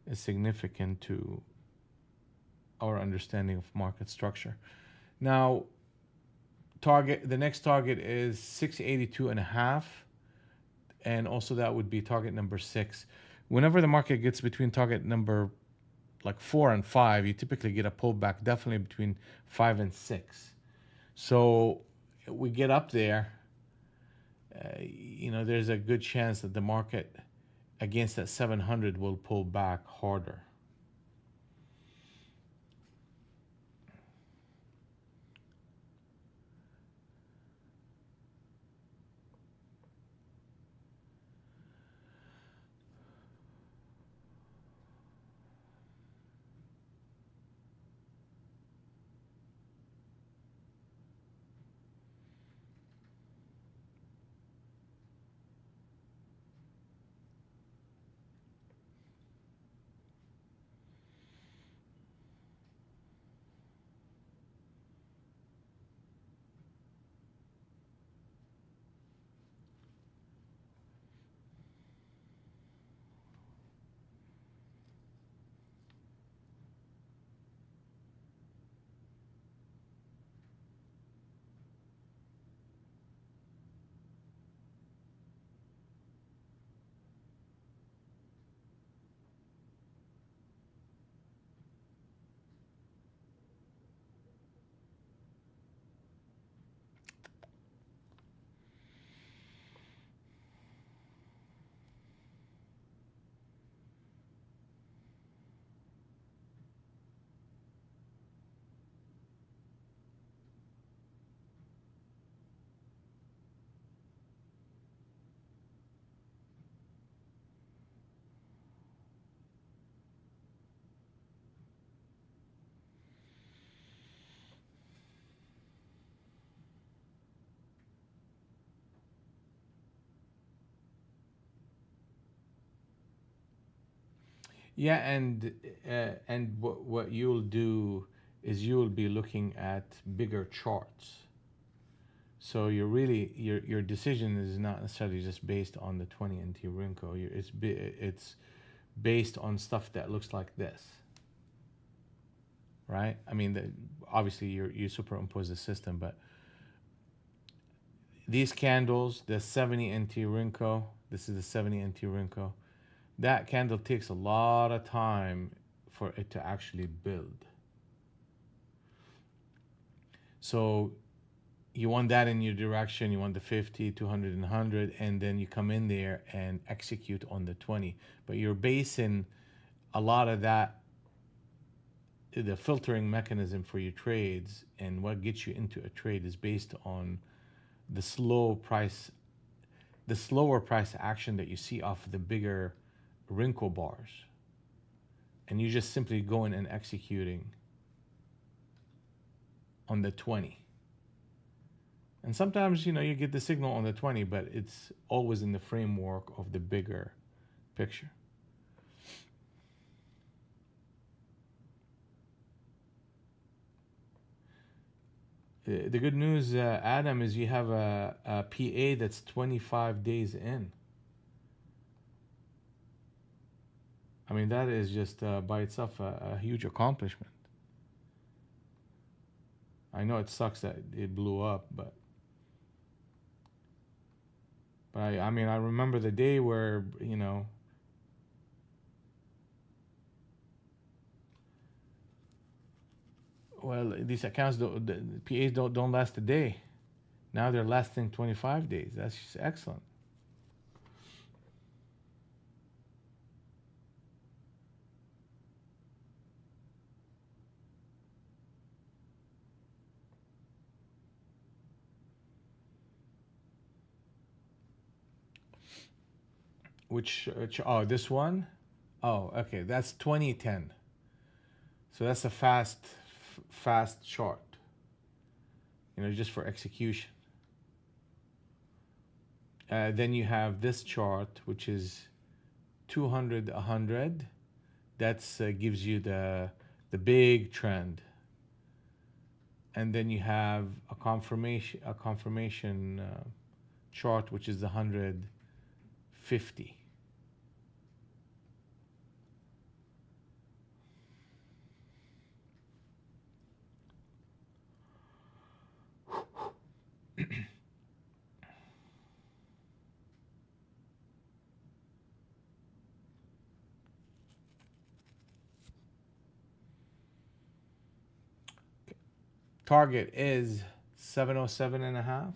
is significant to our understanding of market structure. Now, the next target is 682.5, and also that would be target number 6. Whenever the market gets between target number like 4 and 5, you typically get a pullback, definitely between 5 and 6. So we get up there, there's a good chance that the market against that 700 will pull back harder. Yeah, and what you'll do is you'll be looking at bigger charts. So you're really your decision is not necessarily just based on the 20 NT Rinko. It's based on stuff that looks like this, right? I mean, obviously you superimpose the system, but these candles, the 70 NT Rinko, this is the 70 NT Rinko. That candle takes a lot of time for it to actually build. So you want that in your direction, you want the 50, 200, and 100, and then you come in there and execute on the 20. But you're basing a lot of that, the filtering mechanism for your trades and what gets you into a trade is based on the slower price action that you see off the bigger Rinko bars. And you just simply going and executing on the 20. And sometimes, you get the signal on the 20, but it's always in the framework of the bigger picture. The good news, Adam, is you have a PA that's 25 days in. I mean, that is just by itself a huge accomplishment. I know it sucks that it blew up, but I mean, I remember the day where, well, these accounts, the PAs don't last a day. Now they're lasting 25 days. That's just excellent. Oh, this one? Oh, okay, that's 2010. So that's a fast chart, just for execution. Then you have this chart, which is 200, 100. That's gives you the big trend. And then you have a confirmation chart, which is the 150. Target is 707.5.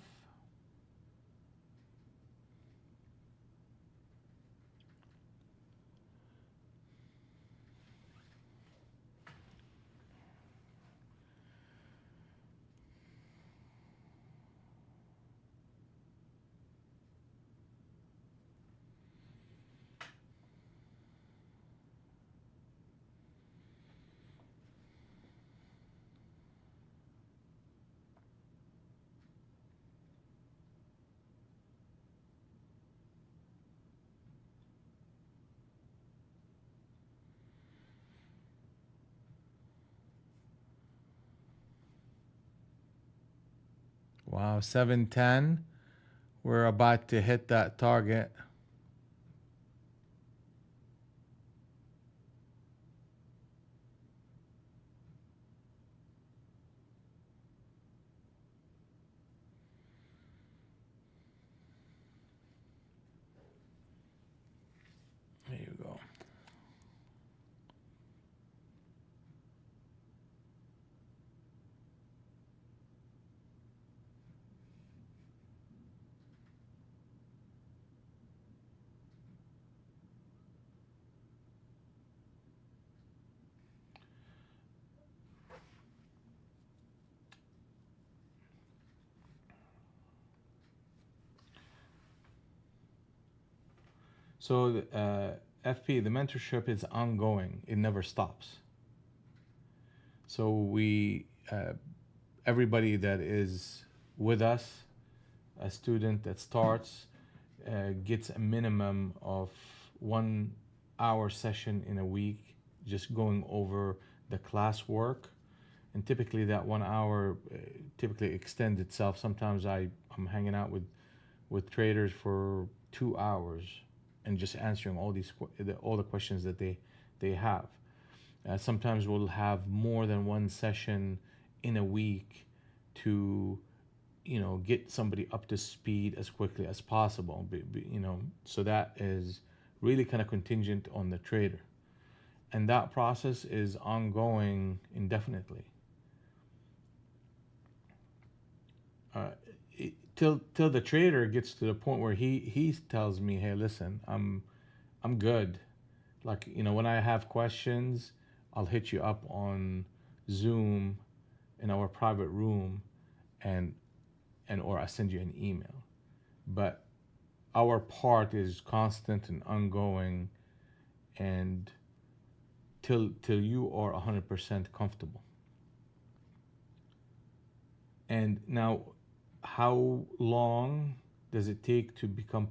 Wow, 710. We're about to hit that target. There you go. So FP, the mentorship is ongoing. It never stops. So everybody that is with us, a student that starts, gets a minimum of one hour session in a week, just going over the class work. And typically that 1 hour typically extends itself. Sometimes I'm hanging out with traders for 2 hours and just answering all the questions that they have. Sometimes we'll have more than one session in a week to get somebody up to speed as quickly as possible. So that is really kind of contingent on the trader, and that process is ongoing indefinitely. uh, till the trader gets to the point where he tells me, hey, listen, I'm good. Like, when I have questions, I'll hit you up on Zoom in our private room, and or I send you an email. But our part is constant and ongoing, and till you are 100% comfortable. And now, how long does it take to become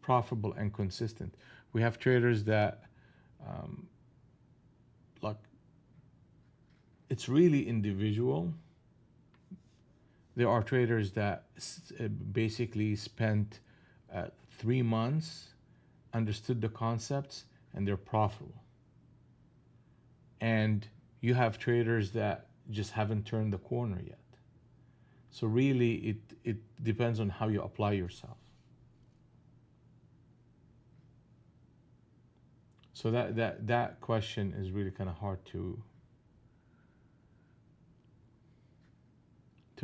profitable and consistent? We have traders that, um, like, it's really individual. There are traders that basically spent 3 months, understood the concepts, and they're profitable. And you have traders that just haven't turned the corner yet. So really, it depends on how you apply yourself. So that question is really kind of hard to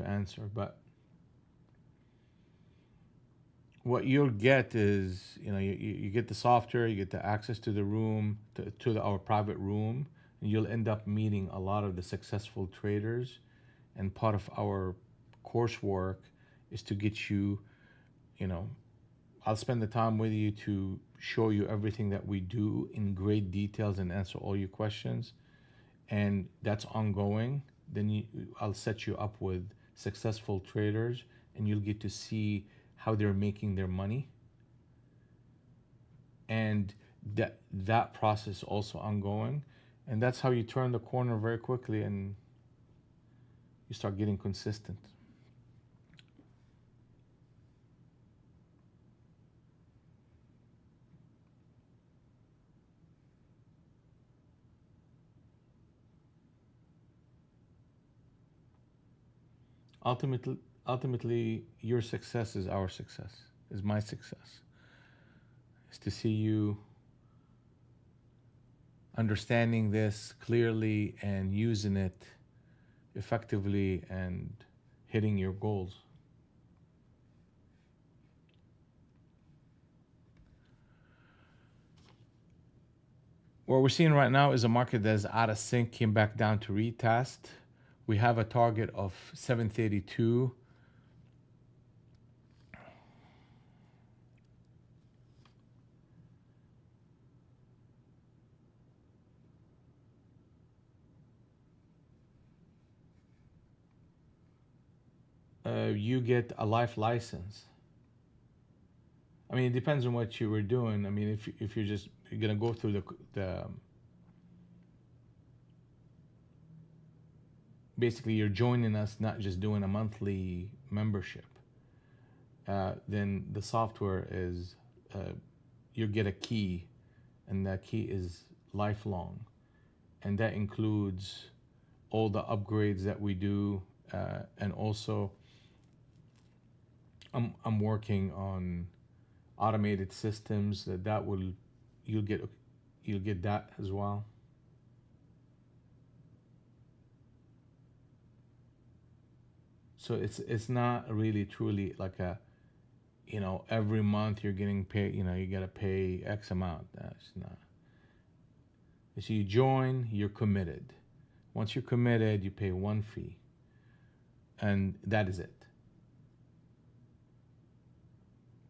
answer. But what you'll get is, you get the software, you get the access to the room, our private room, and you'll end up meeting a lot of the successful traders. And part of our coursework is to get you, I'll spend the time with you to show you everything that we do in great details and answer all your questions. And that's ongoing. Then I'll set you up with successful traders, and you'll get to see how they're making their money. And that process also ongoing. And that's how you turn the corner very quickly, and you start getting consistent. Ultimately, your success is our success, is my success. Is to see you understanding this clearly and using it effectively and hitting your goals. What we're seeing right now is a market that is out of sync, came back down to retest. We have a target of 732. You get a life license. I mean, it depends on what you were doing. I mean, if you're gonna go through the basically you're joining us, not just doing a monthly membership. Then the software is, you get a key, and that key is lifelong, and that includes all the upgrades that we do, and also I'm working on automated systems that will you'll get that as well. So it's not really truly like a, every month you're getting paid, you gotta pay X amount. That's not. So you join, you're committed. Once you're committed, you pay one fee, and that is it.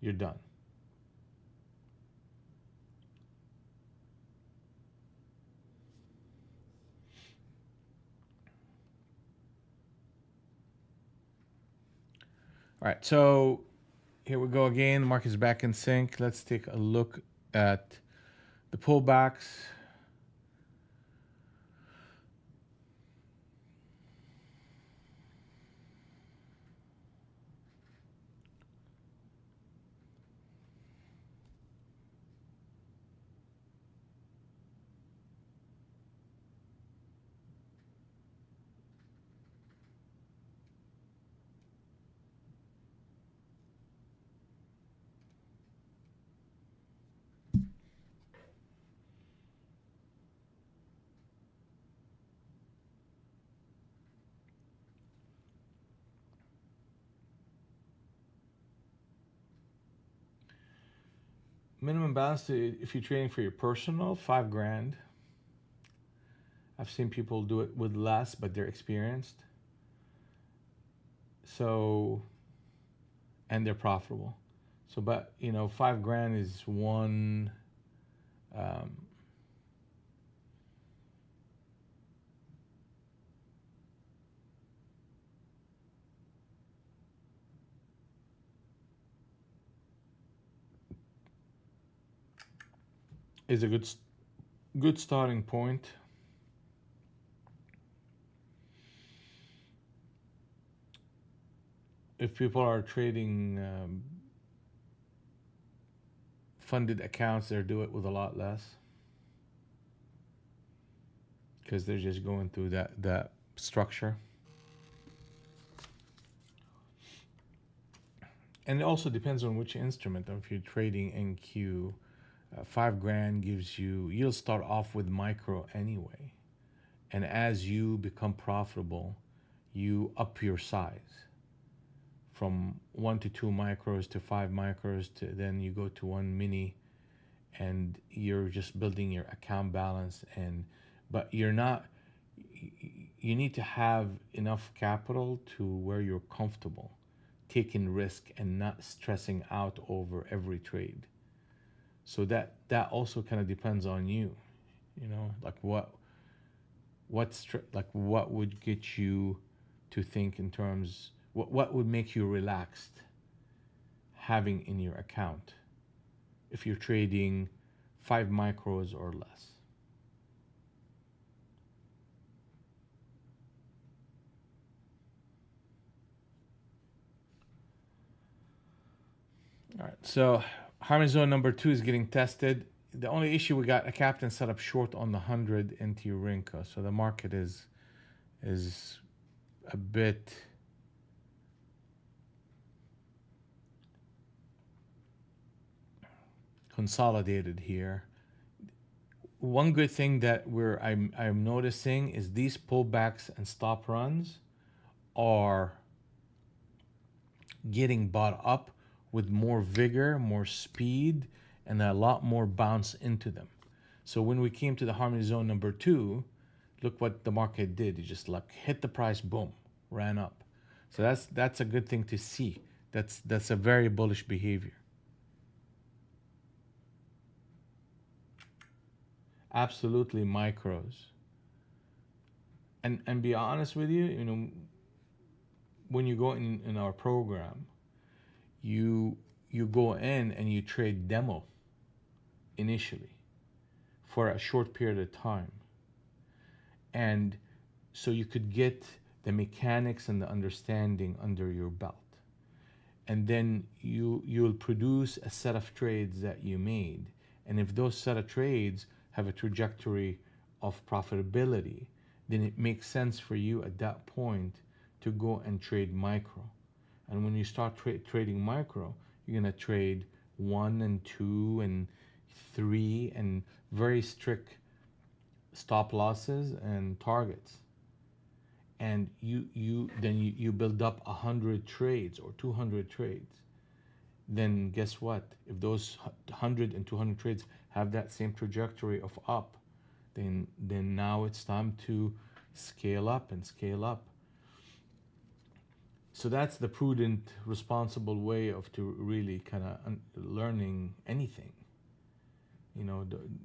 You're done. All right, so here we go again. The market's back in sync. Let's take a look at The pullbacks, minimum balance, if you're trading for your personal, 5 grand. I've seen people do it with less, but they're experienced. So, and they're profitable. So, but 5 grand is one. Um, is a good starting point. If people are trading funded accounts, they do it with a lot less because they're just going through that structure. And it also depends on which instrument. If you're trading NQ, 5 grand gives you'll start off with micro anyway. And as you become profitable, you up your size from 1 to 2 micros to 5 micros, to then you go to 1 mini, and you're just building your account balance. But you're not, you need to have enough capital to where you're comfortable taking risk and not stressing out over every trade. So that also kind of depends on you, like what would get you to think in terms, what would make you relaxed having in your account if you're trading 5 micros or less. All right, so harmony zone number 2 is getting tested. The only issue, we got a captain set up short on the 100 into Rinka, so the market is a bit consolidated here. One good thing that I'm noticing is these pullbacks and stop runs are getting bought up with more vigor, more speed, and a lot more bounce into them. So when we came to the harmony zone number 2, look what the market did. It just like hit the price, boom, ran up. So that's a good thing to see. That's a very bullish behavior. Absolutely micros. And be honest with you, when you go in our program, you go in and you trade demo initially for a short period of time. And so you could get the mechanics and the understanding under your belt. And then you'll produce a set of trades that you made. And if those set of trades have a trajectory of profitability, then it makes sense for you at that point to go and trade micro. And when you start trading micro, you're going to trade 1 and 2 and 3 and very strict stop losses and targets. And you build up 100 trades or 200 trades. Then guess what? If those 100 and 200 trades have that same trajectory of up, then now it's time to scale up and scale up. So that's the prudent, responsible way of to really kind of learning anything.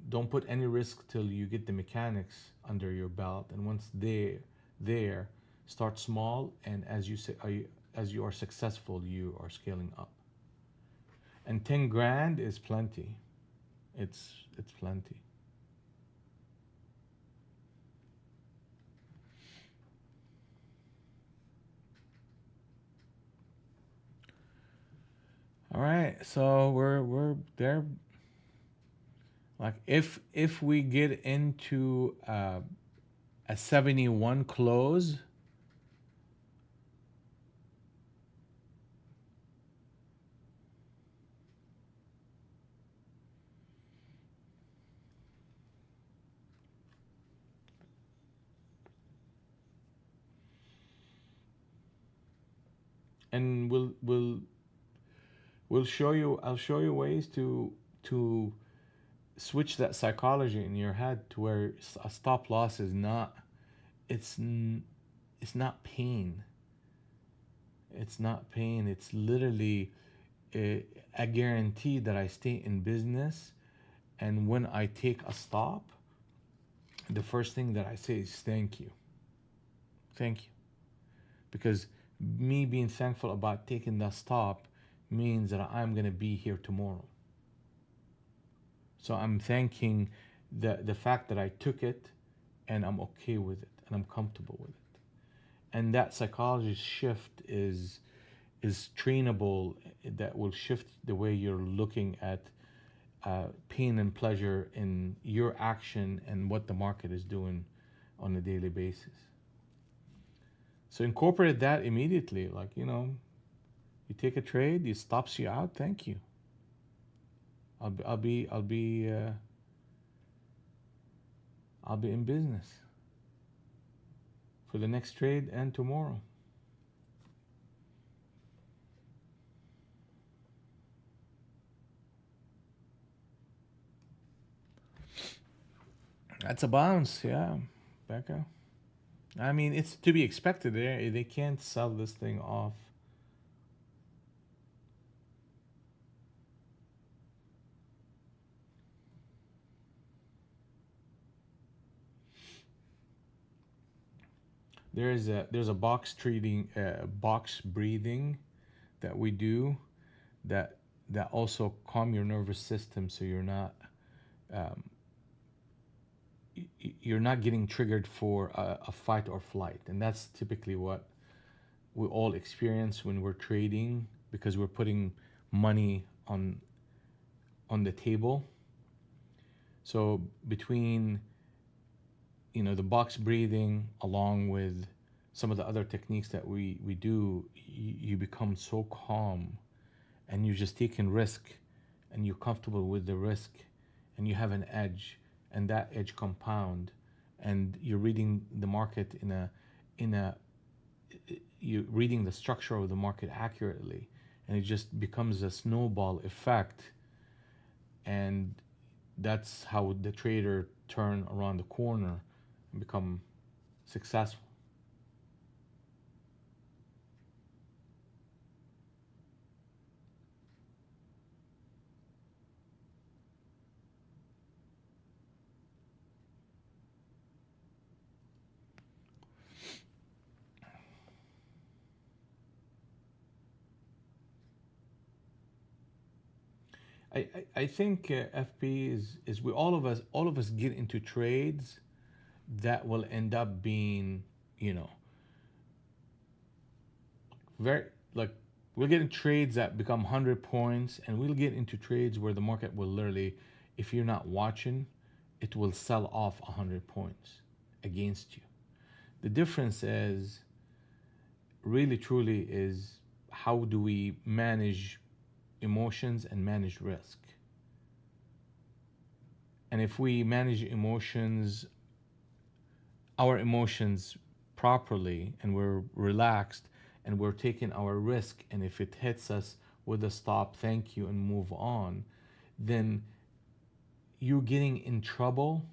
Don't put any risk till you get the mechanics under your belt, and once there, start small, and as you are successful, you are scaling up. And 10 grand is plenty. It's plenty. All right, so we're there. Like if we get into a 71 close, and we'll show you. I'll show you ways to switch that psychology in your head to where a stop loss is not. It's it's not pain. It's not pain. It's literally a guarantee that I stay in business. And when I take a stop, the first thing that I say is thank you. Thank you. Because me being thankful about taking that stop means that I'm going to be here tomorrow. So I'm thanking the fact that I took it and I'm okay with it and I'm comfortable with it. And that psychology shift is trainable, that will shift the way you're looking at pain and pleasure in your action and what the market is doing on a daily basis. So incorporate that immediately. Like, you take a trade, it stops you out. Thank you. I'll be in business for the next trade and tomorrow. That's a bounce, yeah, Becca. I mean, it's to be expected. They can't sell this thing off. There's a box breathing that we do that also calm your nervous system, so um, you're not getting triggered for a fight or flight, and that's typically what we all experience when we're trading, because we're putting money on the table. So between the box breathing along with some of the other techniques that we do, you become so calm and you're just taking risk and you're comfortable with the risk and you have an edge, and that edge compound, and you're reading the market in a you're reading the structure of the market accurately, and it just becomes a snowball effect, and that's how the trader turn around the corner and become successful. I think FP is we all of us get into trades that will end up being, you know very, like, we'll get in trades that become 100 points, and we'll get into trades where the market will literally, if you're not watching, it will sell off 100 points against you. The difference is really truly is how do we manage emotions and manage risk. And if we manage our emotions properly, and we're relaxed and we're taking our risk, and if it hits us with a stop, thank you, and move on, then you're getting in trouble.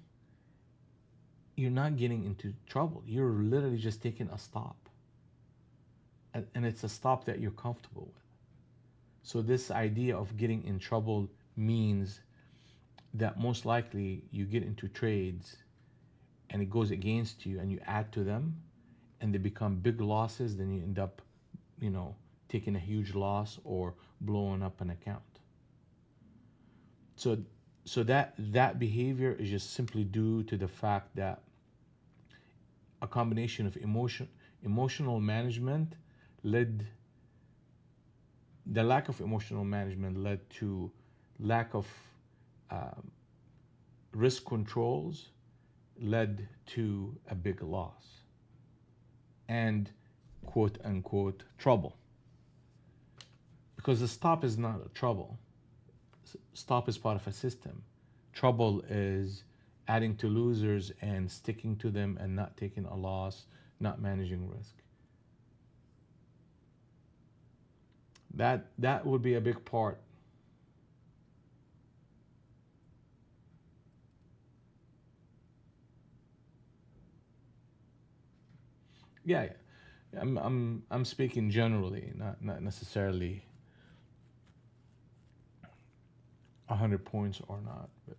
You're not getting into trouble. You're literally just taking a stop. And it's a stop that you're comfortable with. So this idea of getting in trouble means that most likely you get into trades and it goes against you and you add to them and they become big losses, then you end up, taking a huge loss or blowing up an account. So So that behavior is just simply due to the fact that a combination of emotional management led the lack of emotional management led to lack of um, risk controls, led to a big loss and quote unquote trouble. Because the stop is not a trouble. Stop is part of a system. Trouble is adding to losers and sticking to them and not taking a loss, not managing risk. That would be a big part. Yeah, yeah. I'm speaking generally, not necessarily 100 points or not. But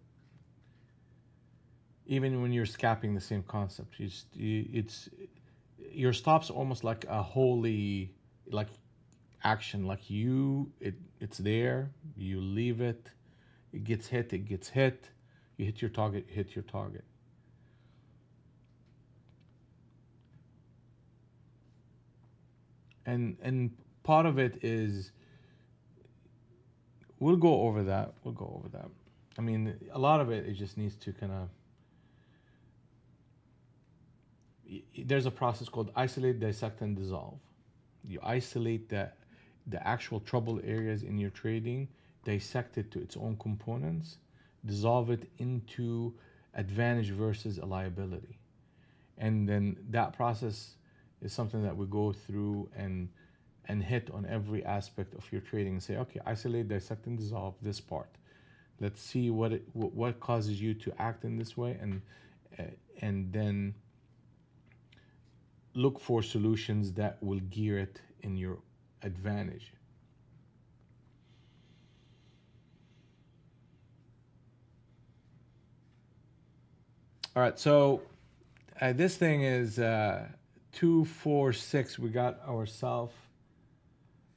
even when you're scalping the same concept, it's your stop's almost like a holy like action. Like it's there. You leave it. It gets hit. It gets hit. You hit your target. Hit your target. And part of it is we'll go over that. We'll go over that. I mean, a lot of it just needs to kind of. There's a process called isolate, dissect, and dissolve. You isolate the actual trouble areas in your trading, dissect it to its own components, dissolve it into advantage versus a liability. And then that process is something that we go through and hit on every aspect of your trading and say, okay, isolate, dissect, and dissolve this part. Let's see what causes you to act in this way, and then look for solutions that will gear it in your advantage. All right, so this thing is 246. We got ourselves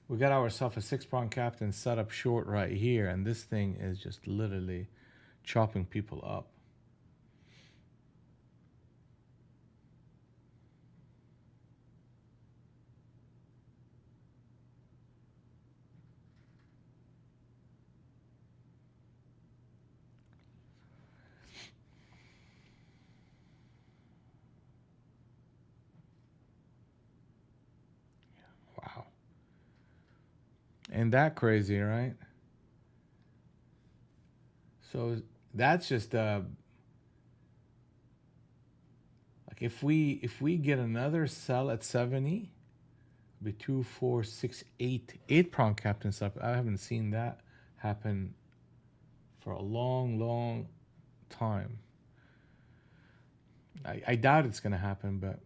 a 6 prong captain set up short right here, and this thing is just literally chopping people up. Wow. Ain't that crazy, right? So that's just like if we get another sell at 70, be 2, 4, 6, 8 prong captains up. I haven't seen that happen for a long, long time. I doubt it's gonna happen, but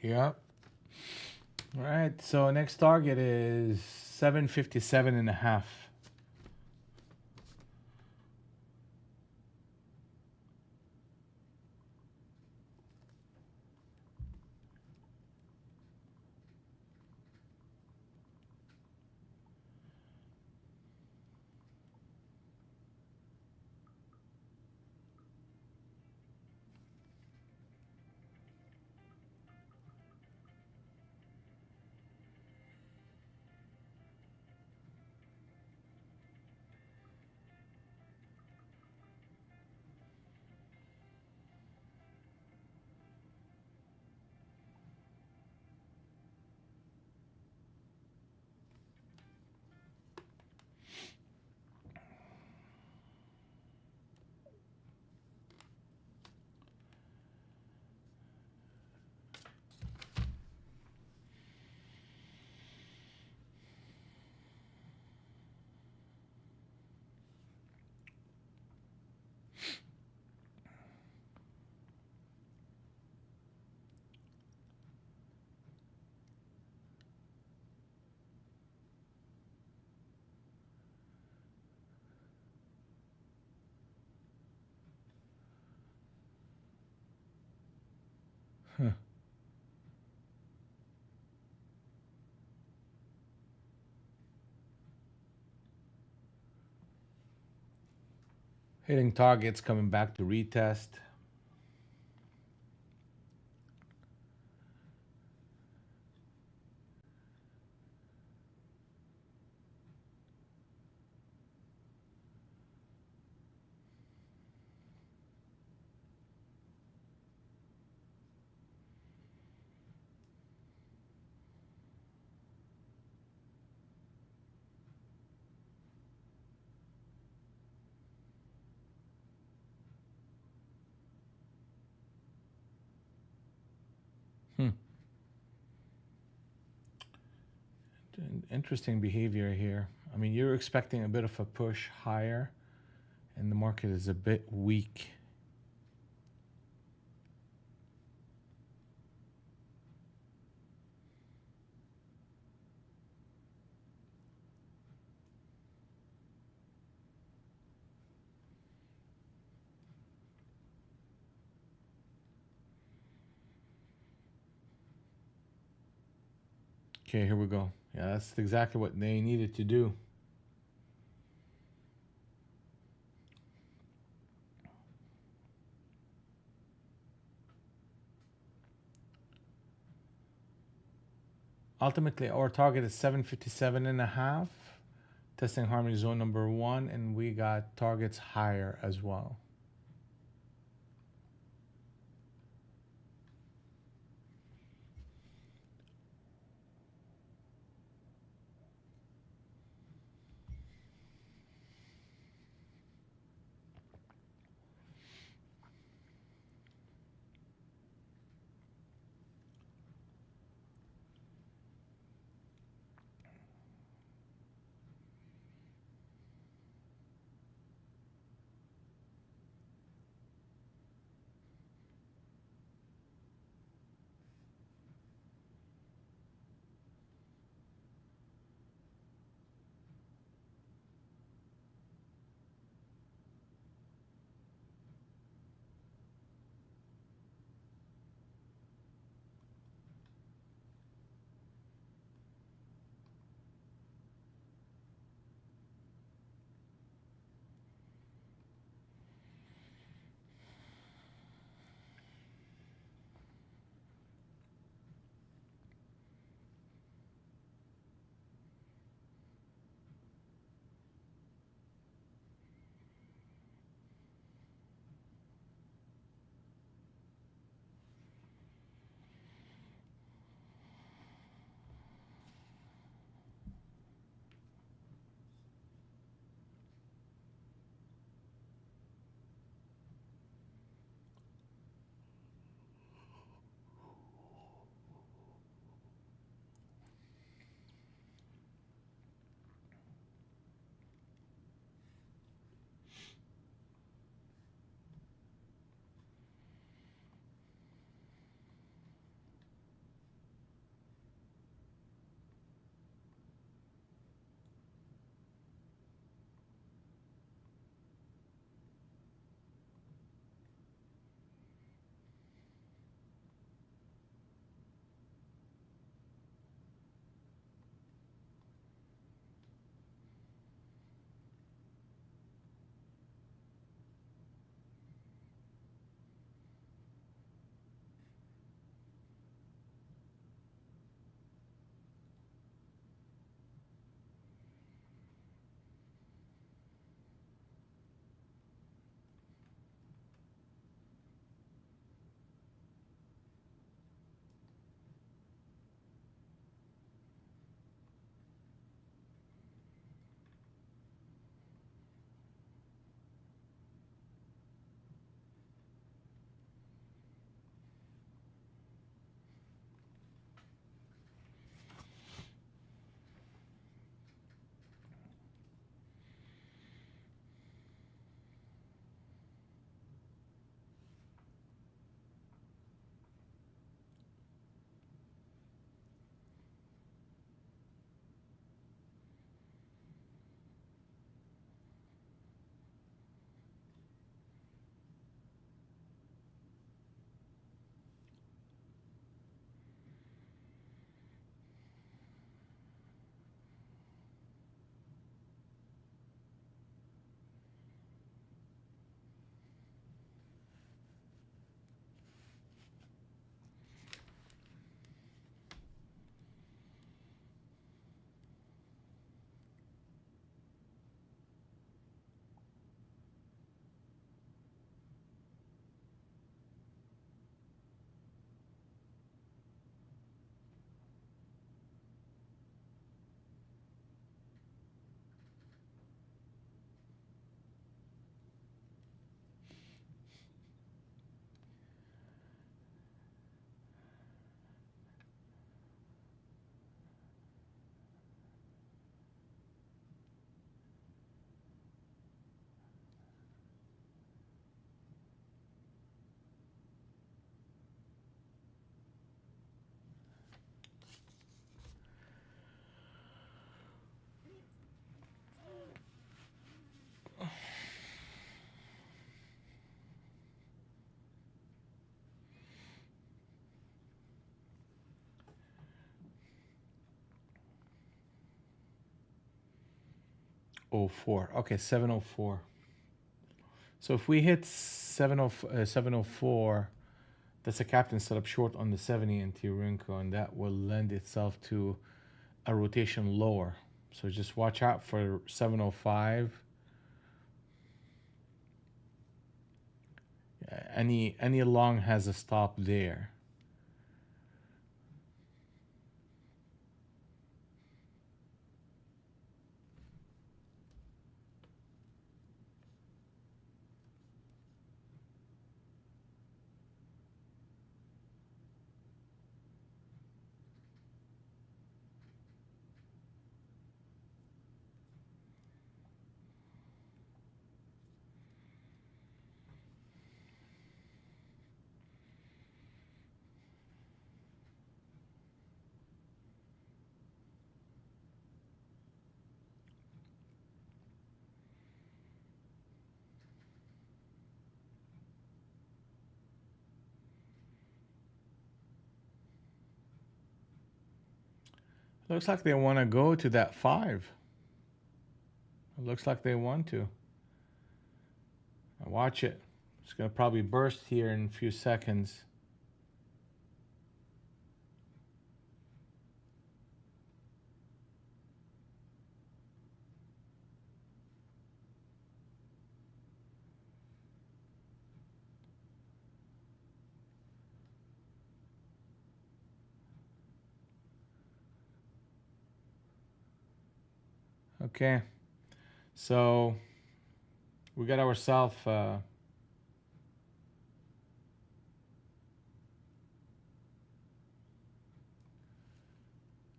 Yeah. All right. So next target is 757 and a half. Huh. Hitting targets, coming back to retest. Hmm. Interesting behavior here. I mean, you're expecting a bit of a push higher, and the market is a bit weak. Okay, here we go. Yeah, that's exactly what they needed to do. Ultimately, our target is 757 and a half, testing harmony zone number 1, and we got targets higher as well. 704. Okay, 704. So if we hit 704, that's a captain set up short on the 70 NT Rinko, and that will lend itself to a rotation lower. So just watch out for 705. Any long has a stop there. Looks like they want to go to that 5. It looks like they want to. Watch it. It's going to probably burst here in a few seconds. Okay. So we got ourselves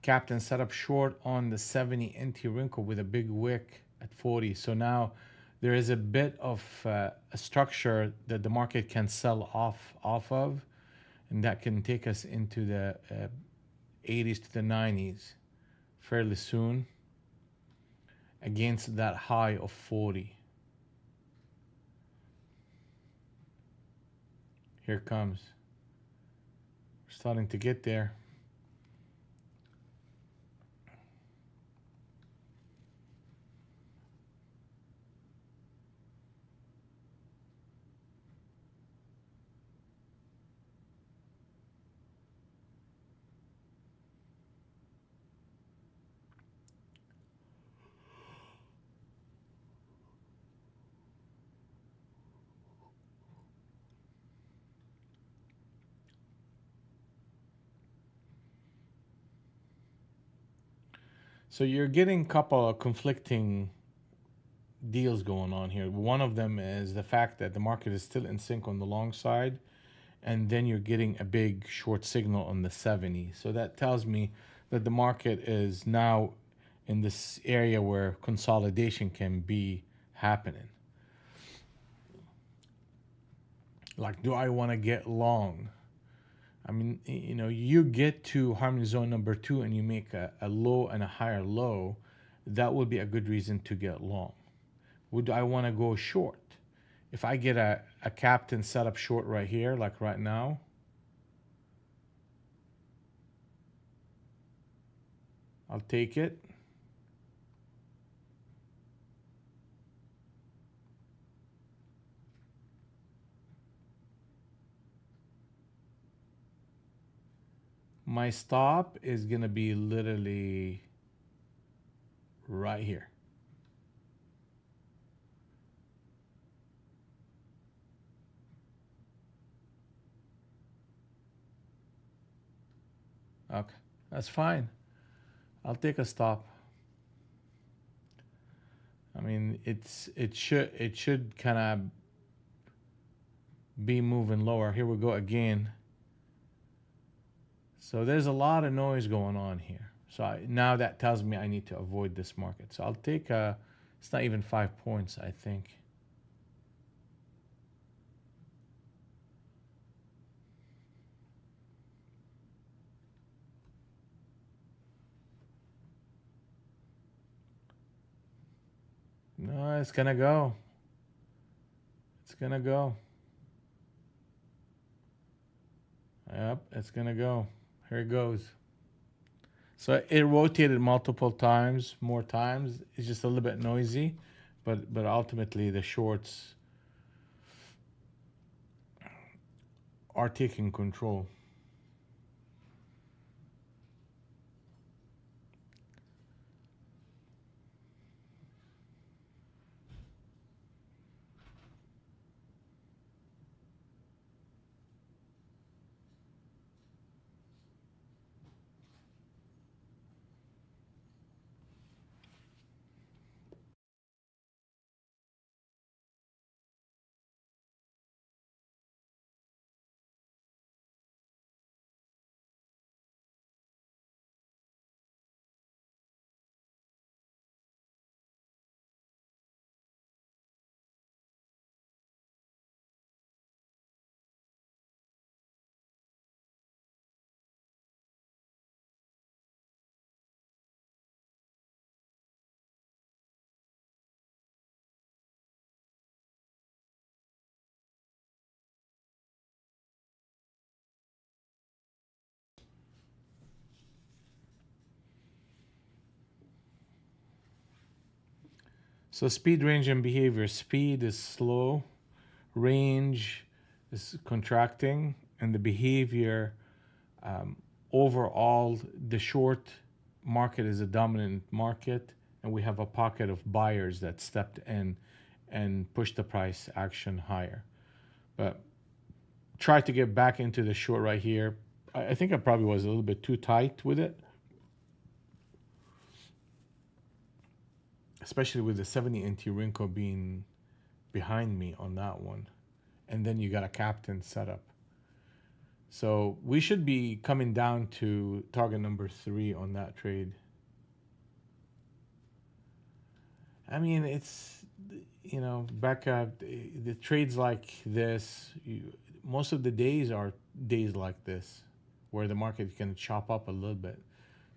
captain set up short on the 70 NT wrinkle with a big wick at 40. So now there is a bit of a structure that the market can sell off of, and that can take us into the 80s to the 90s fairly soon against that high of 40. Here it comes. We're starting to get there. So you're getting a couple of conflicting deals going on here. One of them is the fact that the market is still in sync on the long side, and then you're getting a big short signal on the 70. So that tells me that the market is now in this area where consolidation can be happening. Like, do I want to get long? I mean, you know, you get to harmony zone number 2 and you make a low and a higher low, that would be a good reason to get long. Would I want to go short? If I get a captain set up short right here, like right now, I'll take it. My stop is going to be literally right here. Okay, that's fine. I'll take a stop. I mean, it should kind of be moving lower. Here we go again. So there's a lot of noise going on here. So now that tells me I need to avoid this market. So I'll take it's not even 5 points, I think. No, it's gonna go. It's gonna go. Yep, it's gonna go. Here it goes. So it rotated multiple times, more times. It's just a little bit noisy, but ultimately the shorts are taking control. So speed, range, and behavior. Speed is slow, range is contracting, and the behavior, um, overall, the short market is a dominant market, and we have a pocket of buyers that stepped in and pushed the price action higher. But try to get back into the short right here. I think I probably was a little bit too tight with it, especially with the 70 NT Rinko being behind me on that one. And then you got a captain setup. So we should be coming down to target number 3 on that trade. I mean, it's, back at the trades like this, most of the days are days like this where the market can chop up a little bit.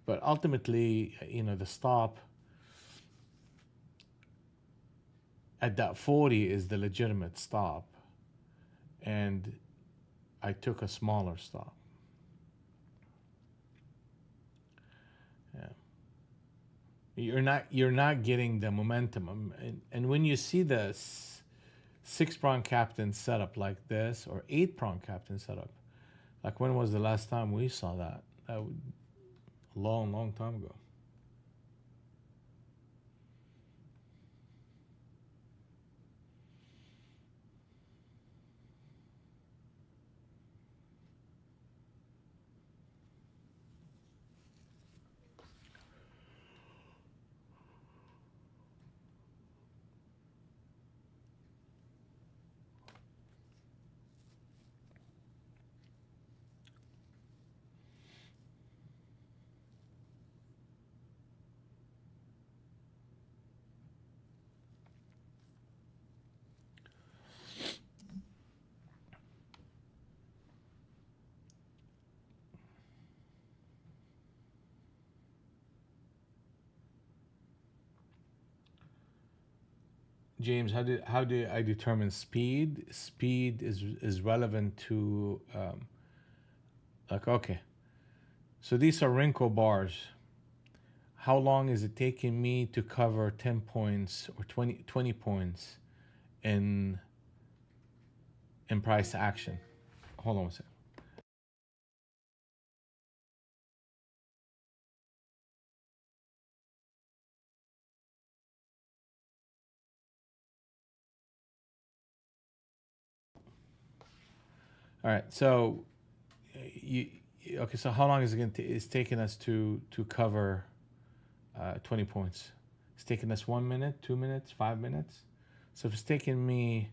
But ultimately, the stop at that 40 is the legitimate stop. And I took a smaller stop. Yeah. You're not getting the momentum. And when you see the 6 prong captain setup like this, or 8 prong captain setup, like when was the last time we saw that? A long, long time ago. James, how do I determine speed? Speed is relevant to, like, okay. So these are wrinkle bars. How long is it taking me to cover 10 points or 20 points in price action? Hold on a second. All right. So you okay? So how long is it going to? It's taking us to cover 20 points. It's taking us 1 minute, 2 minutes, 5 minutes. So if it's taking me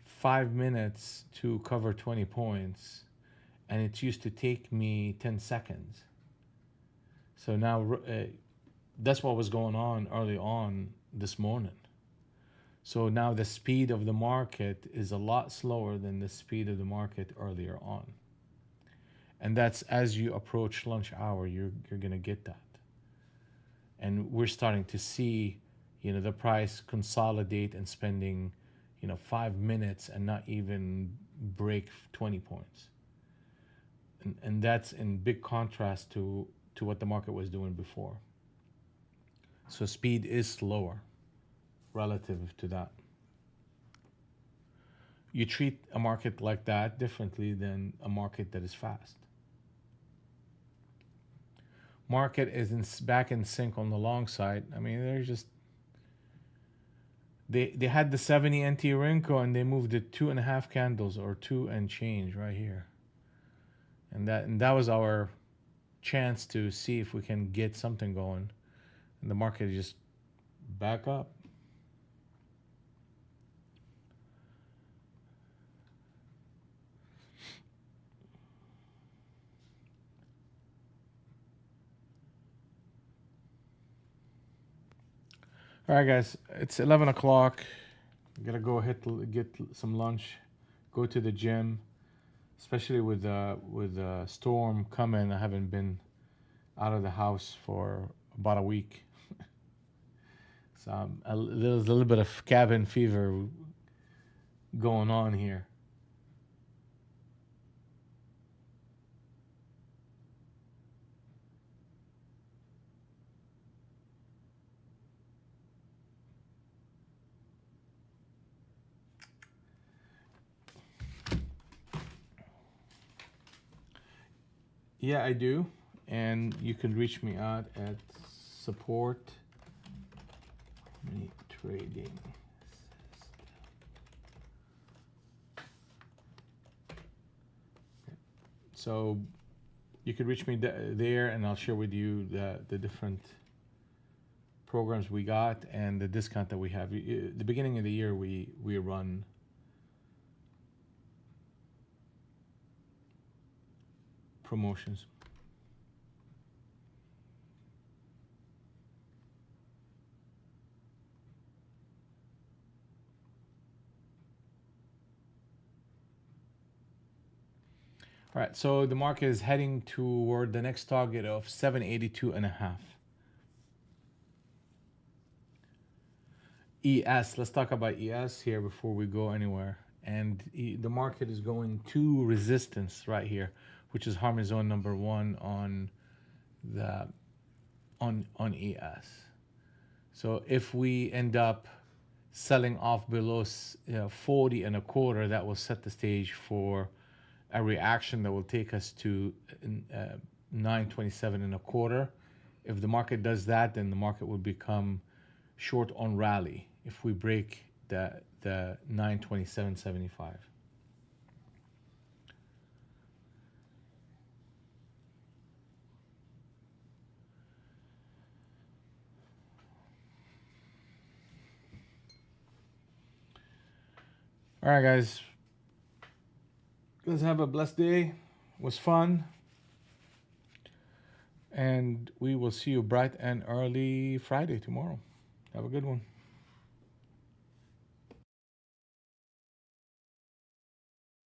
5 minutes to cover 20 points, and it used to take me 10 seconds. So now that's what was going on early on this morning. So now the speed of the market is a lot slower than the speed of the market earlier on. And that's as you approach lunch hour, you're gonna get that. And we're starting to see, the price consolidate and spending, 5 minutes and not even break 20 points. And that's in big contrast to what the market was doing before. So speed is slower relative to that. You treat a market like that differently than a market that is fast. Market is back in sync on the long side. I mean, they're just they had the 70 NT Renko and they moved it 2.5 candles or 2 and change right here, and that was our chance to see if we can get something going, and the market just back up. All right, guys, it's 11 o'clock. I gotta go get some lunch, go to the gym, especially with the storm coming. I haven't been out of the house for about a week. So there's a little bit of cabin fever going on here. Yeah, I do. And you can reach me out at support trading. So you could reach me there, and I'll share with you the different programs we got and the discount that we have. The beginning of the year, we run promotions. All right, so the market is heading toward the next target of 782.5. ES, let's talk about ES here before we go anywhere. And the market is going to resistance right here, which is harmony zone number 1 on the on ES. So if we end up selling off below 40.25, that will set the stage for a reaction that will take us to 927.25. If the market does that, then the market will become short on rally if we break the 927.75. All right, guys. Let's have a blessed day. It was fun. And we will see you bright and early Friday tomorrow. Have a good one.